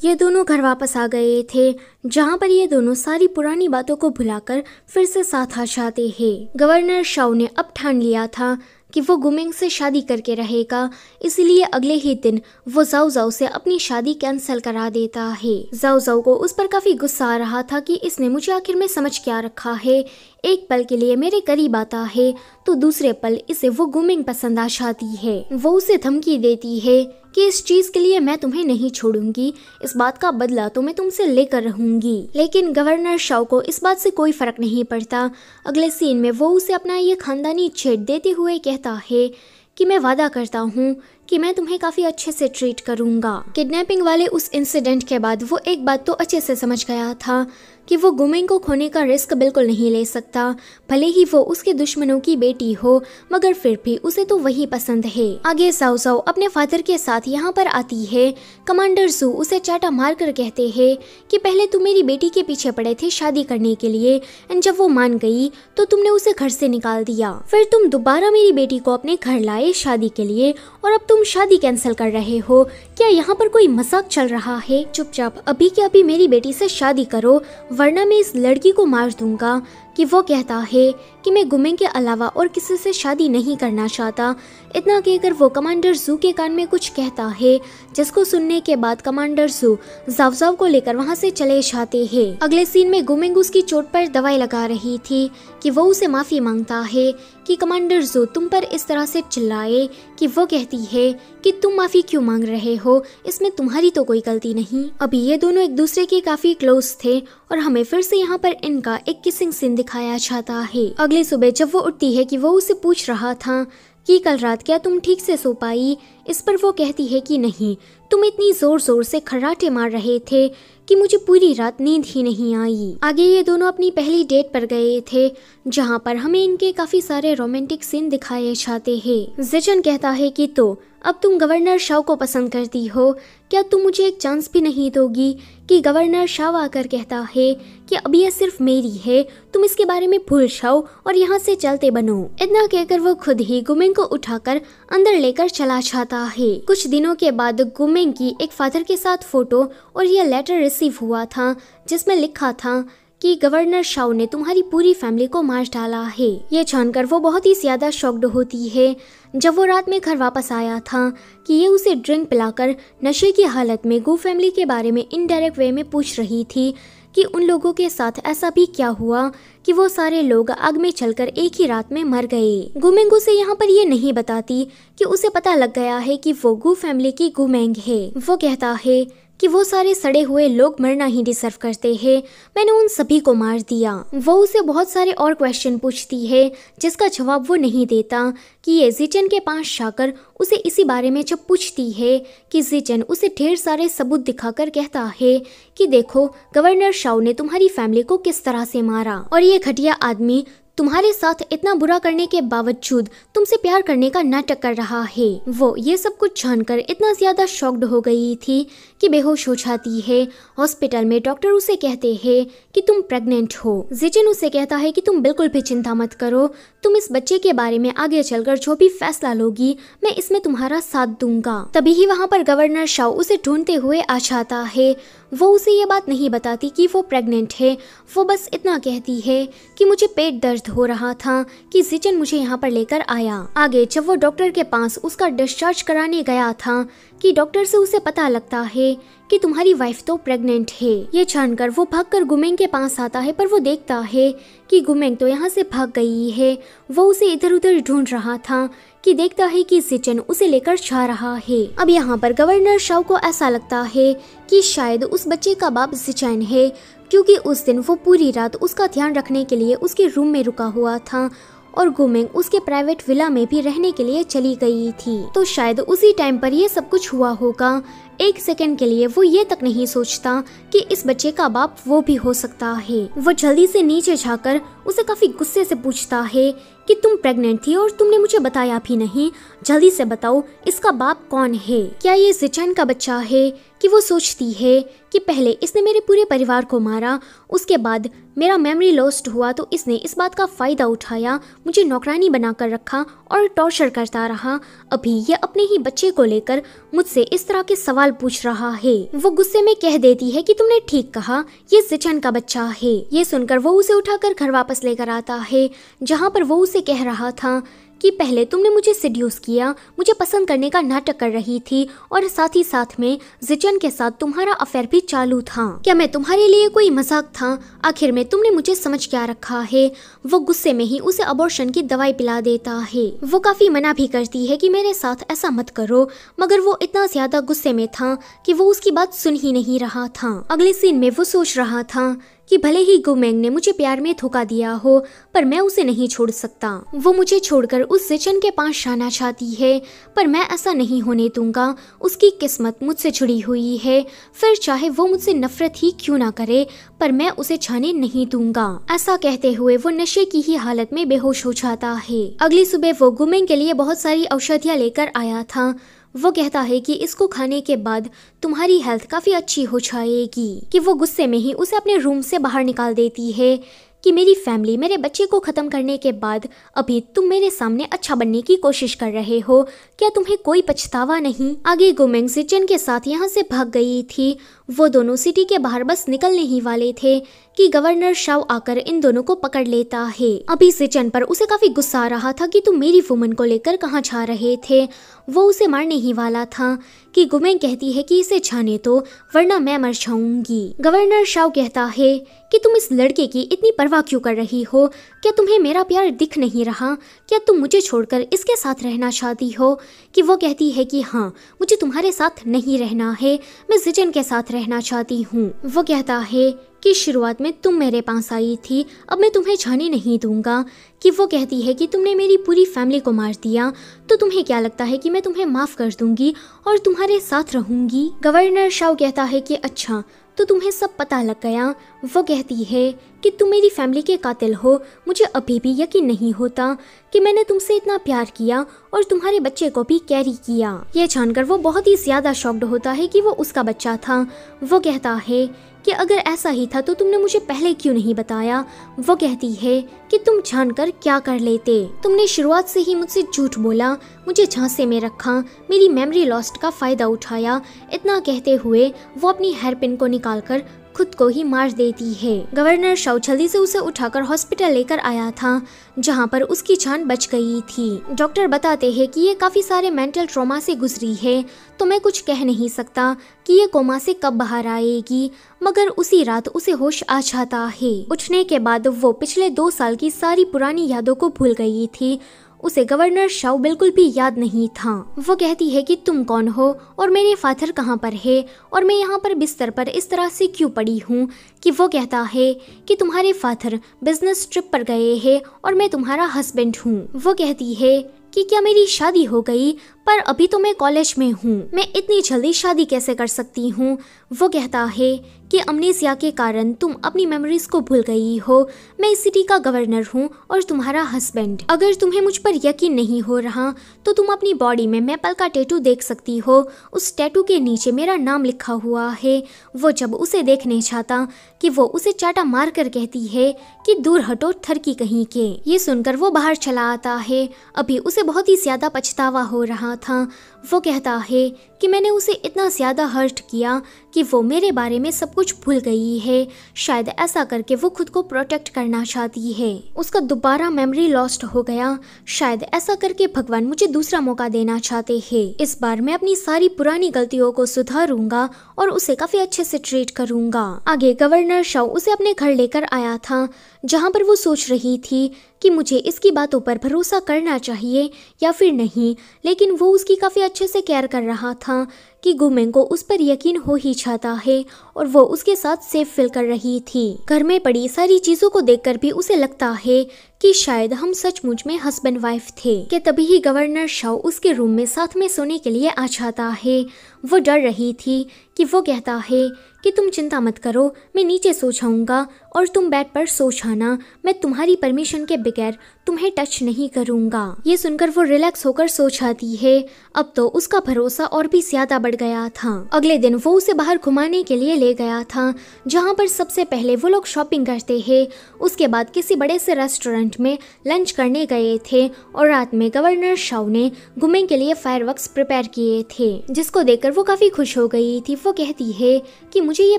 ये दोनों घर वापस आ गए थे, जहाँ पर ये दोनों सारी पुरानी बातों को भुलाकर फिर से साथ आ जाते हैं। गवर्नर शाओ ने अब ठान लिया था कि वो गुमिंग से शादी करके रहेगा, इसलिए अगले ही दिन वो जाओ जाओ से अपनी शादी कैंसिल करा देता है। जाओ जाओ को उस पर काफी गुस्सा आ रहा था कि इसने मुझे आखिर में समझ क्या रखा है। एक पल के लिए मेरे करीब आता है तो दूसरे पल इसे वो गुमिंग पसंद आ जाती है। वो उसे धमकी देती है कि इस चीज के लिए मैं तुम्हें नहीं छोड़ूंगी, इस बात का बदला तो मैं तुमसे लेकर रहूंगी। लेकिन गवर्नर शाओ को इस बात से कोई फर्क नहीं पड़ता। अगले सीन में वो उसे अपना ये खानदानी छेड़ देते हुए कहता है कि मैं वादा करता हूँ कि मैं तुम्हें काफी अच्छे से ट्रीट करूंगा। किडनैपिंग वाले उस इंसिडेंट के बाद वो एक बात तो अच्छे से समझ गया था कि वो गुमिंग को खोने का रिस्क बिल्कुल नहीं ले सकता। भले ही वो उसके दुश्मनों की बेटी हो, मगर फिर भी उसे तो वही पसंद है। आगे साओ साओ अपने फादर के साथ यहाँ पर आती है। कमांडर जू उसे चाटा मार कर कहते हैं कि पहले तुम मेरी बेटी के पीछे पड़े थे शादी करने के लिए, एंड जब वो मान गई तो तुमने उसे घर से निकाल दिया। फिर तुम दोबारा मेरी बेटी को अपने घर लाए शादी के लिए, और अब तुम शादी कैंसिल कर रहे हो। क्या यहाँ पर कोई मजाक चल रहा है? चुपचाप अभी के अभी मेरी बेटी से शादी करो, वरना मैं इस लड़की को मार दूंगा। कि वो कहता है कि मैं गुमिंग के अलावा और किसी से शादी नहीं करना चाहता। इतना कहकर वो कमांडर जू के कान में कुछ कहता है, जिसको सुनने के बाद कमांडर जू जाव जाव को लेकर वहां से चले जाते हैं। अगले सीन में गुमिंग उसकी चोट पर दवाई लगा रही थी कि वो उसे माफी मांगता है कि कमांडर जू तुम पर इस तरह से चिल्लाए। कि वो कहती है कि तुम माफी क्यों मांग रहे हो, इसमें तुम्हारी तो कोई गलती नहीं। अभी ये दोनों एक दूसरे के काफी क्लोज थे और हमें फिर से यहाँ पर इनका एक किसिंग सीन दिखाया जाता है। अगली सुबह जब वो उठती है कि वो उसे पूछ रहा था कि कल रात क्या तुम ठीक से सो पाई, इस पर वो कहती है कि नहीं, तुम इतनी जोर जोर से खर्राटे मार रहे थे कि मुझे पूरी रात नींद ही नहीं आई। आगे ये दोनों अपनी पहली डेट पर गए थे, जहाँ पर हमें इनके काफी सारे रोमांटिक सीन दिखाए जाते हैं। जीचन कहता है कि तो अब तुम गवर्नर शाओ को पसंद करती हो, क्या तुम मुझे एक चांस भी नहीं दोगी? कि गवर्नर शाओ आकर कहता है कि अब यह सिर्फ मेरी है, तुम इसके बारे में भूल जाओ और यहाँ से चलते बनो। इतना कहकर वो खुद ही गुमिंग को उठाकर अंदर लेकर चला जाता है। कुछ दिनों के बाद गुमिंग की एक फादर के साथ फोटो और यह लेटर रिसीव हुआ था, जिसमें लिखा था कि गवर्नर शाओ ने तुम्हारी पूरी फैमिली को मार डाला है। ये जानकर वो बहुत ही ज्यादा शॉक्ड होती है जब वो रात में घर वापस आया था कि ये उसे ड्रिंक पिलाकर नशे की हालत में गू फैमिली के बारे में इनडायरेक्ट वे में पूछ रही थी कि उन लोगों के साथ ऐसा भी क्या हुआ कि वो सारे लोग आग में चलकर एक ही रात में मर गए। गुमिंग उसे यहाँ पर ये नहीं बताती कि उसे पता लग गया है कि वो गू फैमिली की गुमेंग है। वो कहता है कि वो सारे सड़े हुए लोग मरना ही डिजर्व करते हैं, मैंने उन सभी को मार दिया। वो उसे बहुत सारे और क्वेश्चन पूछती है जिसका जवाब वो नहीं देता। कि ये जीचन के पास जाकर उसे इसी बारे में जब पूछती है कि जीचन उसे ढेर सारे सबूत दिखाकर कहता है कि देखो गवर्नर शाओ ने तुम्हारी फैमिली को किस तरह से मारा, और ये घटिया आदमी तुम्हारे साथ इतना बुरा करने के बावजूद तुमसे प्यार करने का नाटक कर रहा है। वो ये सब कुछ जानकर इतना ज्यादा शॉक्ड हो गई थी कि बेहोश हो जाती है। हॉस्पिटल में डॉक्टर उसे कहते हैं कि तुम प्रेग्नेंट हो। जीचन उसे कहता है कि तुम बिल्कुल भी चिंता मत करो, तुम इस बच्चे के बारे में आगे चलकर जो भी फैसला लोगी मैं इसमें तुम्हारा साथ दूंगा। तभी ही वहाँ पर गवर्नर शाओ उसे ढूंढते हुए आ जाता है। वो उसे ये बात नहीं बताती कि वो प्रेग्नेंट है। वो बस इतना कहती है कि मुझे पेट दर्द हो रहा था कि जिचन मुझे यहाँ पर लेकर आया। आगे जब वो डॉक्टर के पास उसका डिस्चार्ज कराने गया था कि डॉक्टर से उसे पता लगता है कि तुम्हारी वाइफ तो प्रेग्नेंट है। ये जानकर वो भागकर गुमेंग के पास आता है, पर वो देखता है कि गुमेंग तो यहाँ से भाग गई है। वो उसे इधर उधर ढूंढ रहा था कि देखता है कि जिचन उसे लेकर जा रहा है। अब यहाँ पर गवर्नर शाओ को ऐसा लगता है कि शायद उस बच्चे का बाप जिचन है, क्योंकि उस दिन वो पूरी रात उसका ध्यान रखने के लिए उसके रूम में रुका हुआ था और गुमेंग उसके प्राइवेट विला में भी रहने के लिए चली गई थी। तो शायद उसी टाइम पर ये सब कुछ हुआ होगा। एक सेकंड के लिए वो ये तक नहीं सोचता कि इस बच्चे का बाप वो भी हो सकता है। वो जल्दी से नीचे जाकर उसे काफी गुस्से से पूछता है कि तुम प्रेग्नेंट थी और तुमने मुझे बताया भी नहीं। जल्दी से बताओ इसका बाप कौन है? क्या ये जिचन का बच्चा है? कि वो सोचती है कि पहले इसने मेरे पूरे परिवार को मारा, उसके बाद मेरा मेमोरी लॉस्ट हुआ तो इसने इस बात का फायदा उठाया, मुझे नौकरानी बनाकर रखा और टॉर्चर करता रहा। अभी ये अपने ही बच्चे को लेकर मुझसे इस तरह के सवाल पूछ रहा है। वो गुस्से में कह देती है कि तुमने ठीक कहा, ये जिचन का बच्चा है। ये सुनकर वो उसे उठाकर घर वापस लेकर आता है, जहाँ पर वो उसे कह रहा था कि पहले तुमने मुझे सेड्यूस किया, मुझे पसंद करने का नाटक कर रही थी और साथ ही साथ में जिचन के साथ तुम्हारा अफेयर भी चालू था। क्या मैं तुम्हारे लिए कोई मजाक था? आखिर में तुमने मुझे समझ क्या रखा है? वो गुस्से में ही उसे अबॉर्शन की दवाई पिला देता है। वो काफी मना भी करती है कि मेरे साथ ऐसा मत करो, मगर वो इतना ज्यादा गुस्से में था कि वो उसकी बात सुन ही नहीं रहा था। अगले सीन में वो सोच रहा था कि भले ही गुमेंग ने मुझे प्यार में धोखा दिया हो, पर मैं उसे नहीं छोड़ सकता। वो मुझे छोड़कर उस जिचन के पास जाना चाहती है, पर मैं ऐसा नहीं होने दूंगा। उसकी किस्मत मुझसे जुड़ी हुई है, फिर चाहे वो मुझसे नफरत ही क्यों ना करे, पर मैं उसे जाने नहीं दूंगा। ऐसा कहते हुए वो नशे की ही हालत में बेहोश हो जाता है। अगली सुबह वो गुमेंग के लिए बहुत सारी औषधियाँ लेकर आया था। वो कहता है कि इसको खाने के बाद तुम्हारी हेल्थ काफी अच्छी हो जाएगी। कि वो गुस्से में ही उसे अपने रूम से बाहर निकाल देती है कि मेरी फैमिली मेरे बच्चे को खत्म करने के बाद अभी तुम मेरे सामने अच्छा बनने की कोशिश कर रहे हो, क्या तुम्हें कोई पछतावा नहीं? आगे गुमेंग जिचन के साथ यहाँ से भाग गई थी। वो दोनों सिटी के बाहर बस निकलने ही वाले थे कि गवर्नर शाओ आकर इन दोनों को पकड़ लेता है। अभी जिचन पर उसे काफी गुस्सा आ रहा था कि तुम मेरी वुमन को लेकर कहाँ जा रहे थे। वो उसे मारने ही वाला था कि गुमेंग कहती है कि इसे जाने दो वरना मैं मर जाऊंगी। गवर्नर शाओ कहता है कि तुम इस लड़के की इतनी परवाह क्यों कर रही हो? क्या तुम्हें मेरा प्यार दिख नहीं रहा? क्या तुम मुझे छोड़कर इसके साथ रहना चाहती हो? कि वो कहती है कि हाँ, मुझे तुम्हारे साथ नहीं रहना है, मैं जिचन के साथ रहना चाहती हूँ। वो कहता है कि शुरुआत में तुम मेरे पास आई थी, अब मैं तुम्हें जाने नहीं दूंगा। कि वो कहती है कि तुमने मेरी पूरी फैमिली को मार दिया, तो तुम्हें क्या लगता है कि मैं तुम्हें माफ कर दूंगी और तुम्हारे साथ रहूंगी? गवर्नर शाओ कहता है कि अच्छा, तो तुम्हें सब पता लग गया। वो कहती है कि तुम मेरी फैमिली के कातिल हो। मुझे अभी भी यकीन नहीं होता कि मैंने तुमसे इतना प्यार किया और तुम्हारे बच्चे को भी कैरी किया। ये जानकर वो बहुत ही ज्यादा शॉक्ड होता है कि वो उसका बच्चा था। वो कहता है कि अगर ऐसा ही था तो तुमने मुझे पहले क्यों नहीं बताया? वो कहती है कि तुम जानकर क्या कर लेते? तुमने शुरुआत से ही मुझसे झूठ बोला, मुझे झांसे में रखा, मेरी मेमोरी लॉस्ट का फायदा उठाया। इतना कहते हुए वो अपनी हेयर पिन को निकालकर खुद को ही मार देती है। गवर्नर शाओ जल्दी से उसे उठाकर हॉस्पिटल लेकर आया था, जहां पर उसकी जान बच गई थी। डॉक्टर बताते हैं कि ये काफी सारे मेंटल ट्रॉमा से गुजरी है, तो मैं कुछ कह नहीं सकता कि ये कोमा से कब बाहर आएगी, मगर उसी रात उसे होश आ जाता है। उठने के बाद वो पिछले 2 साल की सारी पुरानी यादों को भूल गई थी। उसे गवर्नर शाओ बिल्कुल भी याद नहीं था। वो कहती है कि तुम कौन हो और मेरे फादर कहाँ पर है और मैं यहाँ पर बिस्तर पर इस तरह से क्यों पड़ी हूँ? कि वो कहता है कि तुम्हारे फादर बिजनेस ट्रिप पर गए हैं और मैं तुम्हारा हस्बैंड हूँ। वो कहती है कि क्या मेरी शादी हो गई? पर अभी तो मैं कॉलेज में हूँ, मैं इतनी जल्दी शादी कैसे कर सकती हूँ? वो कहता है कि अमनेसिया के कारण तुम अपनी मेमोरीज को भूल गई हो। मैं इस सिटी का गवर्नर हूँ और तुम्हारा हस्बैंड। अगर तुम्हें मुझ पर यकीन नहीं हो रहा तो तुम अपनी बॉडी में मैपल का टैटू देख सकती हो। उस टैटू के नीचे मेरा नाम लिखा हुआ है। वो जब उसे देखने चाहता कि वो उसे चाटा मार कर कहती है कि दूर हटो थरकी कहीं के। ये सुनकर वो बाहर चला आता है। अभी उसे बहुत ही ज्यादा पछतावा हो रहा था। वो कहता है कि मैंने उसे इतना ज्यादा हर्ट किया कि वो मेरे बारे में सब कुछ भूल गई है। शायद ऐसा करके वो खुद को प्रोटेक्ट करना चाहती है। उसका दोबारा मेमोरी लॉस्ट हो गया। शायद ऐसा करके भगवान मुझे दूसरा मौका देना चाहते हैं। इस बार मैं अपनी सारी पुरानी गलतियों को सुधारूंगा और उसे काफी अच्छे से ट्रीट करूंगा। आगे गवर्नर शाओ उसे अपने घर लेकर आया था, जहाँ पर वो सोच रही थी कि मुझे इसकी बातों पर भरोसा करना चाहिए या फिर नहीं, लेकिन वो उसकी काफ़ी अच्छे से केयर कर रहा था कि गुमेंग को उस पर यकीन हो ही जाता है और वो उसके साथ सेफ फील कर रही थी। घर में पड़ी सारी चीज़ों को देखकर भी उसे लगता है कि शायद हम सचमुच में हस्बैंड वाइफ थे कि तभी ही गवर्नर शाओ उसके रूम में साथ में सोने के लिए आ जाता है। वो डर रही थी कि वो कहता है कि तुम चिंता मत करो, मैं नीचे सो जाऊंगा और तुम बेड पर सो जाना, मैं तुम्हारी परमिशन के बगैर तुम्हें टच नहीं करूंगा। ये सुनकर वो रिलैक्स होकर सो जाती है। अब तो उसका भरोसा और भी ज्यादा बढ़ गया था। अगले दिन वो उसे बाहर घुमाने के लिए ले गया था, जहाँ पर सबसे पहले वो लोग शॉपिंग करते हैं। उसके बाद किसी बड़े से रेस्टोरेंट में लंच करने गए थे और रात में गवर्नर शाओ ने गुमेंग के लिए फायरवर्क्स प्रिपेयर किए थे, जिसको देखकर वो काफी खुश हो गई थी। वो कहती है कि मुझे ये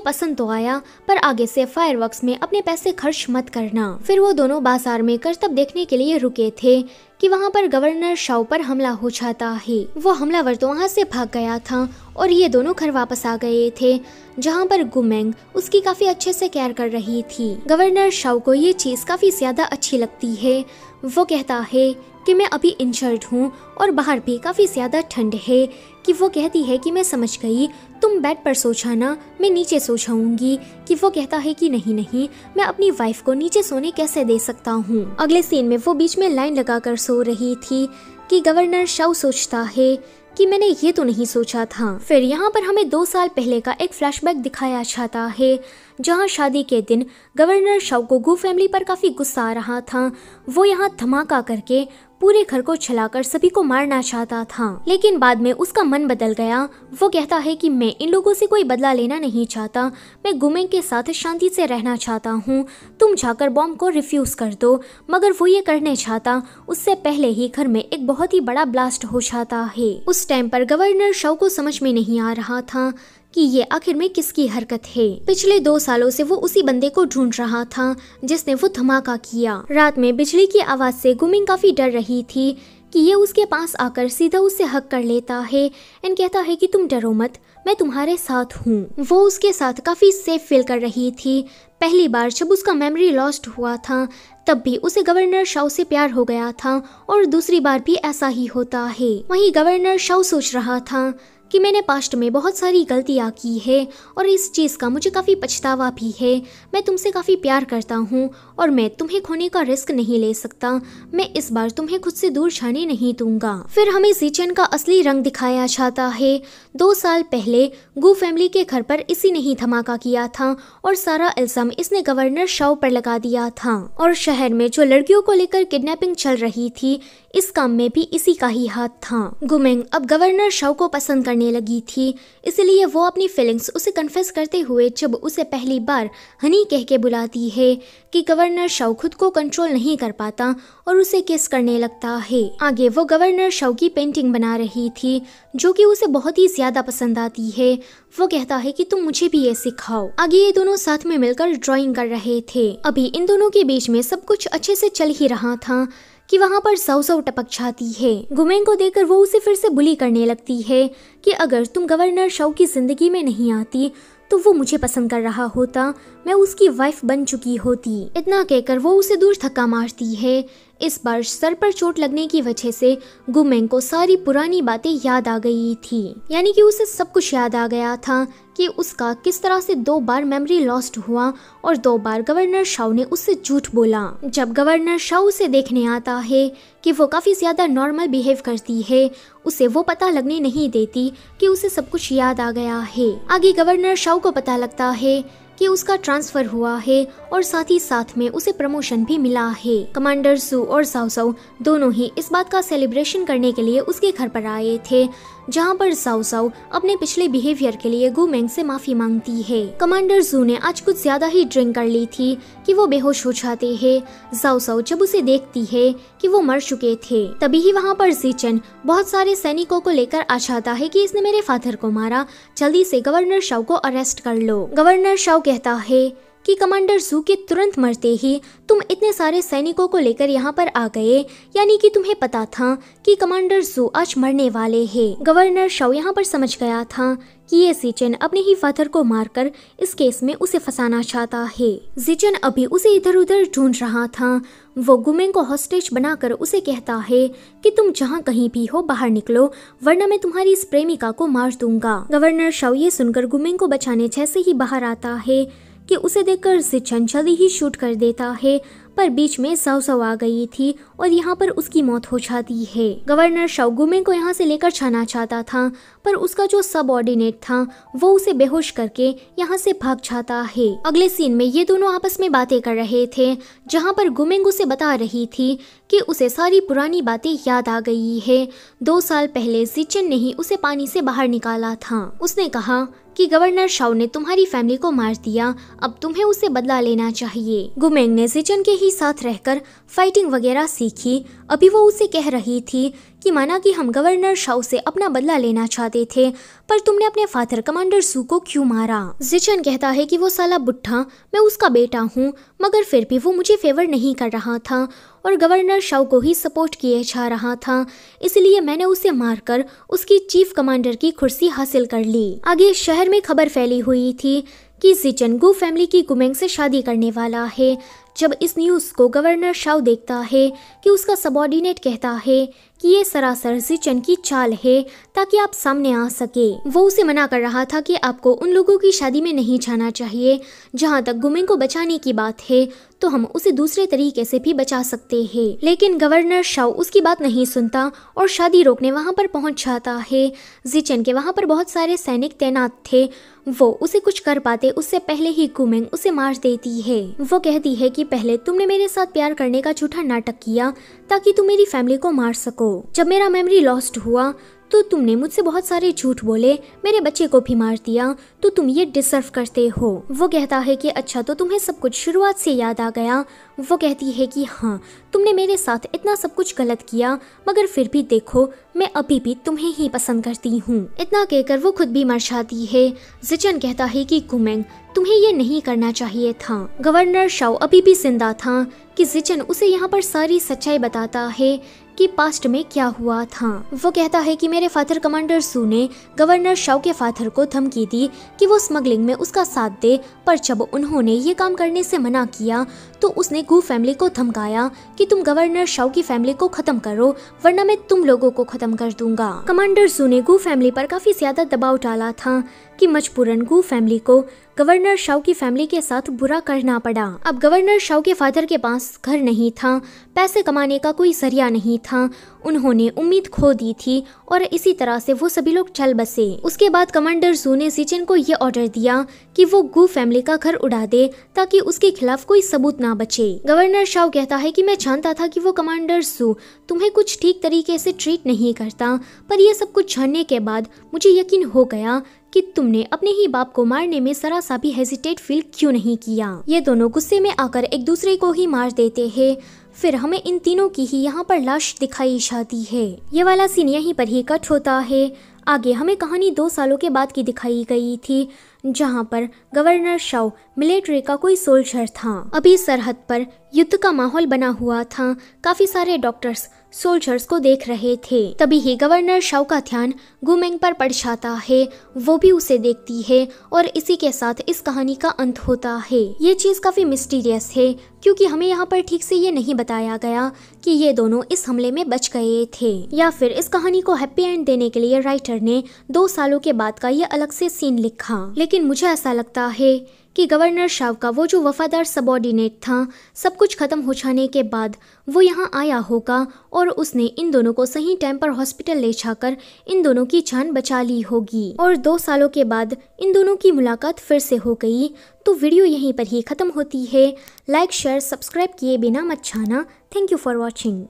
पसंद तो आया, पर आगे से फायरवर्क्स में अपने पैसे खर्च मत करना। फिर वो दोनों बाजार में करतब देखने के लिए रुके थे कि वहाँ पर गवर्नर शाओ पर हमला हो जाता है। वो हमलावर तो वहाँ से भाग गया था और ये दोनों घर वापस आ गए थे, जहाँ पर गुमेंग उसकी काफी अच्छे से केयर कर रही थी। गवर्नर शाओ को ये चीज काफी ज्यादा अच्छी लगती है। वो कहता है कि मैं अभी इंजर्ड हूँ और बाहर भी काफी ज्यादा ठंड है। कि वो कहती है कि मैं समझ गई, तुम बेड पर सो जाना, मैं नीचे सो जाऊंगी। कि वो कहता है कि नहीं नहीं, मैं अपनी वाइफ को नीचे सोने कैसे दे सकता हूँ। अगले सीन में वो बीच में लाइन लगाकर सो रही थी कि गवर्नर शाओ सोचता है कि मैंने ये तो नहीं सोचा था। फिर यहाँ पर हमें 2 साल पहले का एक फ्लैशबैक दिखाया जाता है, जहाँ शादी के दिन गवर्नर शाओ को गू फैमिली पर काफी गुस्सा आ रहा था। वो यहाँ धमाका करके पूरे घर को जलाकर सभी को मारना चाहता था, लेकिन बाद में उसका मन बदल गया। वो कहता है कि मैं इन लोगों से कोई बदला लेना नहीं चाहता, मैं गुमेंग के साथ शांति से रहना चाहता हूँ। तुम जाकर बॉम्ब को रिफ्यूज कर दो। मगर वो ये करने चाहता उससे पहले ही घर में एक बहुत ही बड़ा ब्लास्ट हो जाता है। उस टाइम पर गवर्नर शाओ को समझ में नहीं आ रहा था कि ये आखिर में किसकी हरकत है। पिछले 2 सालों से वो उसी बंदे को ढूंढ रहा था जिसने वो धमाका किया। रात में बिजली की आवाज से गुमिंग काफी डर रही थी कि ये उसके पास आकर सीधा उससे हक कर लेता है एंड कहता है कि तुम डरो मत, मैं तुम्हारे साथ हूँ। वो उसके साथ काफी सेफ फील कर रही थी। पहली बार जब उसका मेमोरी लॉस्ट हुआ था तब भी उसे गवर्नर शाओ से प्यार हो गया था और दूसरी बार भी ऐसा ही होता है। वहीं गवर्नर शाओ सोच रहा था कि मैंने पास्ट में बहुत सारी गलतियाँ की है और इस चीज़ का मुझे काफ़ी पछतावा भी है। मैं तुमसे काफ़ी प्यार करता हूँ और मैं तुम्हें खोने का रिस्क नहीं ले सकता। मैं इस बार तुम्हें खुद से दूर जाने नहीं दूंगा। फिर हमें ज़ीचेन का असली रंग दिखाया जाता है। 2 साल पहले गू फैमिली के घर पर इसी ने ही धमाका किया था और सारा इल्जाम इसने गवर्नर शाओ पर लगा दिया था। और शहर में जो लड़कियों को लेकर किडनैपिंग चल रही थी, इस काम में भी इसी का ही हाथ था। गुमेंग अब गवर्नर शाओ को पसंद करने लगी थी, इसलिए वो अपनी फीलिंग्स उसे कन्फेस करते हुए जब उसे पहली बार हनी कह के बुलाती है कि गवर्नर शाओ खुद को कंट्रोल नहीं कर पाता और उसे किस करने लगता है। आगे वो गवर्नर शाओ की पेंटिंग बना रही थी जो कि उसे बहुत ही ज्यादा पसंद आती है। वो कहता है कि तुम मुझे भी ये सिखाओ। आगे ये दोनों साथ में मिलकर ड्राइंग कर रहे थे। अभी इन दोनों के बीच में सब कुछ अच्छे से चल ही रहा था कि वहाँ पर साउ साउ टपक जाती है। गुमेंग को देखकर वो उसे फिर से बुली करने लगती है कि अगर तुम गवर्नर शाओ की जिंदगी में नहीं आती तो वो मुझे पसंद कर रहा होता, मैं उसकी वाइफ बन चुकी होती। इतना कहकर वो उसे दूर धक्का मारती है। इस बार सर पर चोट लगने की वजह से गुमेंग को सारी पुरानी बातें याद आ गई थी, यानी कि उसे सब कुछ याद आ गया था कि उसका किस तरह से 2 बार मेमोरी लॉस्ट हुआ और 2 बार गवर्नर शाओ ने उससे झूठ बोला। जब गवर्नर शाओ उसे देखने आता है कि वो काफी ज्यादा नॉर्मल बिहेव करती है, उसे वो पता लगने नहीं देती कि उसे सब कुछ याद आ गया है। आगे गवर्नर शाओ को पता लगता है कि उसका ट्रांसफर हुआ है और साथ ही साथ में उसे प्रमोशन भी मिला है। कमांडर सू और साउ साउ दोनों ही इस बात का सेलिब्रेशन करने के लिए उसके घर पर आए थे, जहाँ पर जाओ जाओ अपने पिछले बिहेवियर के लिए गुमेंग से माफी मांगती है। कमांडर जू ने आज कुछ ज्यादा ही ड्रिंक कर ली थी कि वो बेहोश हो जाते हैं। जाओ जाओ जब उसे देखती है कि वो मर चुके थे, तभी ही वहाँ पर ज़िचेन बहुत सारे सैनिकों को लेकर आ जाता है कि इसने मेरे फादर को मारा, जल्दी से गवर्नर शाओ को अरेस्ट कर लो। गवर्नर शाओ कहता है कि कमांडर जू के तुरंत मरते ही तुम इतने सारे सैनिकों को लेकर यहाँ पर आ गए, यानी कि तुम्हें पता था कि कमांडर जू आज मरने वाले हैं। गवर्नर शाओ यहाँ पर समझ गया था कि ये ज़िचेन अपने ही फादर को मारकर इस केस में उसे फंसाना चाहता है। ज़िचेन अभी उसे इधर उधर ढूंढ रहा था। वो गुमेंग को हॉस्टेज बनाकर उसे कहता है कि तुम जहाँ कहीं भी हो बाहर निकलो, वरना मैं तुम्हारी इस प्रेमिका को मार दूंगा। गवर्नर शाओ ये सुनकर गुमेंग को बचाने जैसे ही बाहर आता है कि उसे देखकर ज़िचेन जल्दी ही शूट कर देता है, पर बीच में जाओ जाओ आ गई थी और यहाँ पर उसकी मौत हो जाती है। गवर्नर शाओ गुमेंग को यहाँ से लेकर जाना चाहता था, पर उसका जो सबऑर्डिनेट था वो उसे बेहोश करके यहाँ से भाग जाता है। अगले सीन में ये दोनों आपस में बातें कर रहे थे, जहाँ पर गुमेंग उसे बता रही थी कि उसे सारी पुरानी बातें याद आ गई है। 2 साल पहले ज़िचेन ने ही उसे पानी से बाहर निकाला था। उसने कहा कि गवर्नर शाओ ने तुम्हारी फैमिली को मार दिया, अब तुम्हें उसे बदला लेना चाहिए। गुमेंग ने ज़िचेन के ही साथ रहकर फाइटिंग वगैरह सीखी। अभी वो उसे कह रही थी कि माना कि हम गवर्नर शाओ से अपना बदला लेना चाहते थे, पर तुमने अपने फादर कमांडर जू को क्यों मारा? ज़िचेन कहता है कि वो साला बुढ़ा, मैं उसका बेटा हूँ, मगर फिर भी वो मुझे फेवर नहीं कर रहा था और गवर्नर शाओ को ही सपोर्ट किए जा रहा था, इसलिए मैंने उसे मारकर उसकी चीफ कमांडर की कुर्सी हासिल कर ली। आगे शहर में खबर फैली हुई थी कि ज़िचेन गू फैमिली की गुमेंग से शादी करने वाला है। जब इस न्यूज़ को गवर्नर शाओ देखता है कि उसका सबऑर्डिनेट कहता है कि ये सरासर ज़िचेन की चाल है ताकि आप सामने आ सके। वो उसे मना कर रहा था कि आपको उन लोगों की शादी में नहीं जाना चाहिए। जहाँ तक गुमेंग को बचाने की बात है तो हम उसे दूसरे तरीके से भी बचा सकते हैं, लेकिन गवर्नर शाओ उसकी बात नहीं सुनता और शादी रोकने वहाँ पर पहुँच जाता है। ज़िचेन के वहाँ पर बहुत सारे सैनिक तैनात थे, वो उसे कुछ कर पाते उससे पहले ही गुमेंग उसे मार देती है। वो कहती है कि पहले तुमने मेरे साथ प्यार करने का झूठा नाटक किया ताकि तुम मेरी फैमिली को मार सको। जब मेरा मेमोरी लॉस्ट हुआ तो तुमने मुझसे बहुत सारे झूठ बोले, मेरे बच्चे को भी मार दिया, तो तुम ये डिजर्व करते हो। वो कहता है कि अच्छा तो तुम्हें सब कुछ शुरुआत से याद आ गया। वो कहती है कि हाँ, तुमने मेरे साथ इतना सब कुछ गलत किया, मगर फिर भी देखो मैं अभी भी तुम्हें ही पसंद करती हूँ। इतना कहकर वो खुद भी मर जाती है। ज़िचेन कहता है कि गुमेंग तुम्हें ये नहीं करना चाहिए था। गवर्नर शाओ अभी भी जिंदा था कि ज़िचेन उसे यहाँ पर सारी सच्चाई बताता है कि पास्ट में क्या हुआ था। वो कहता है कि मेरे फादर कमांडर जू ने गवर्नर शाओ के फादर को धमकी दी कि वो स्मगलिंग में उसका साथ दे, पर जब उन्होंने ये काम करने से मना किया तो उसने गू फैमिली को धमकाया कि तुम गवर्नर शाओ की फैमिली को खत्म करो, वरना मैं तुम लोगों को खत्म कर दूंगा। कमांडर जू ने गू फैमिली पर काफी ज्यादा दबाव डाला था कि मजबूरन गू फैमिली को गवर्नर शाओ की फैमिली के साथ बुरा करना पड़ा। अब गवर्नर शाओ के फादर के पास घर नहीं था, पैसे कमाने का कोई जरिया नहीं था, उन्होंने उम्मीद खो दी थी और इसी तरह से वो सभी लोग चल बसे। उसके बाद कमांडर जू ने ज़िचेन को ये ऑर्डर दिया कि वो गू फैमिली का घर उड़ा दे ताकि उसके खिलाफ कोई सबूत ना बचे। गवर्नर शाओ कहता है कि मैं जानता था कि वो कमांडर जू तुम्हें कुछ ठीक तरीके से ट्रीट नहीं करता, पर यह सब कुछ जानने के बाद मुझे यकीन हो गया कि तुमने अपने ही बाप को मारने में जरा सा भी हेजिटेट फील क्यों नहीं किया। ये दोनों गुस्से में आकर एक दूसरे को ही मार देते हैं। फिर हमें इन तीनों की ही यहाँ पर लाश दिखाई जाती है। ये वाला सीन यहीं पर ही कट होता है। आगे हमें कहानी 2 सालों के बाद की दिखाई गई थी, जहाँ पर गवर्नर शाओ मिलिट्री का कोई सोल्जर था। अभी सरहद पर युद्ध का माहौल बना हुआ था, काफी सारे डॉक्टर्स सोल्जर्स को देख रहे थे। तभी ही गवर्नर शाओ का ध्यान गुमेंग पर पड़ जाता है, वो भी उसे देखती है और इसी के साथ इस कहानी का अंत होता है। ये चीज काफी मिस्टीरियस है क्योंकि हमें यहाँ पर ठीक से ये नहीं बताया गया कि ये दोनों इस हमले में बच गए थे, या फिर इस कहानी को हैप्पी एंड देने के लिए राइटर ने 2 सालों के बाद का ये अलग से सीन लिखा। लेकिन मुझे ऐसा लगता है कि गवर्नर शाओ का वो जो वफादार सबऑर्डिनेट था, सब कुछ खत्म हो जाने के बाद वो यहाँ आया होगा और उसने इन दोनों को सही टाइम पर हॉस्पिटल ले जाकर इन दोनों की जान बचा ली होगी और 2 सालों के बाद इन दोनों की मुलाकात फिर से हो गई। तो वीडियो यहीं पर ही खत्म होती है। लाइक शेयर सब्सक्राइब किए बिना मत जाना। Thank you for watching.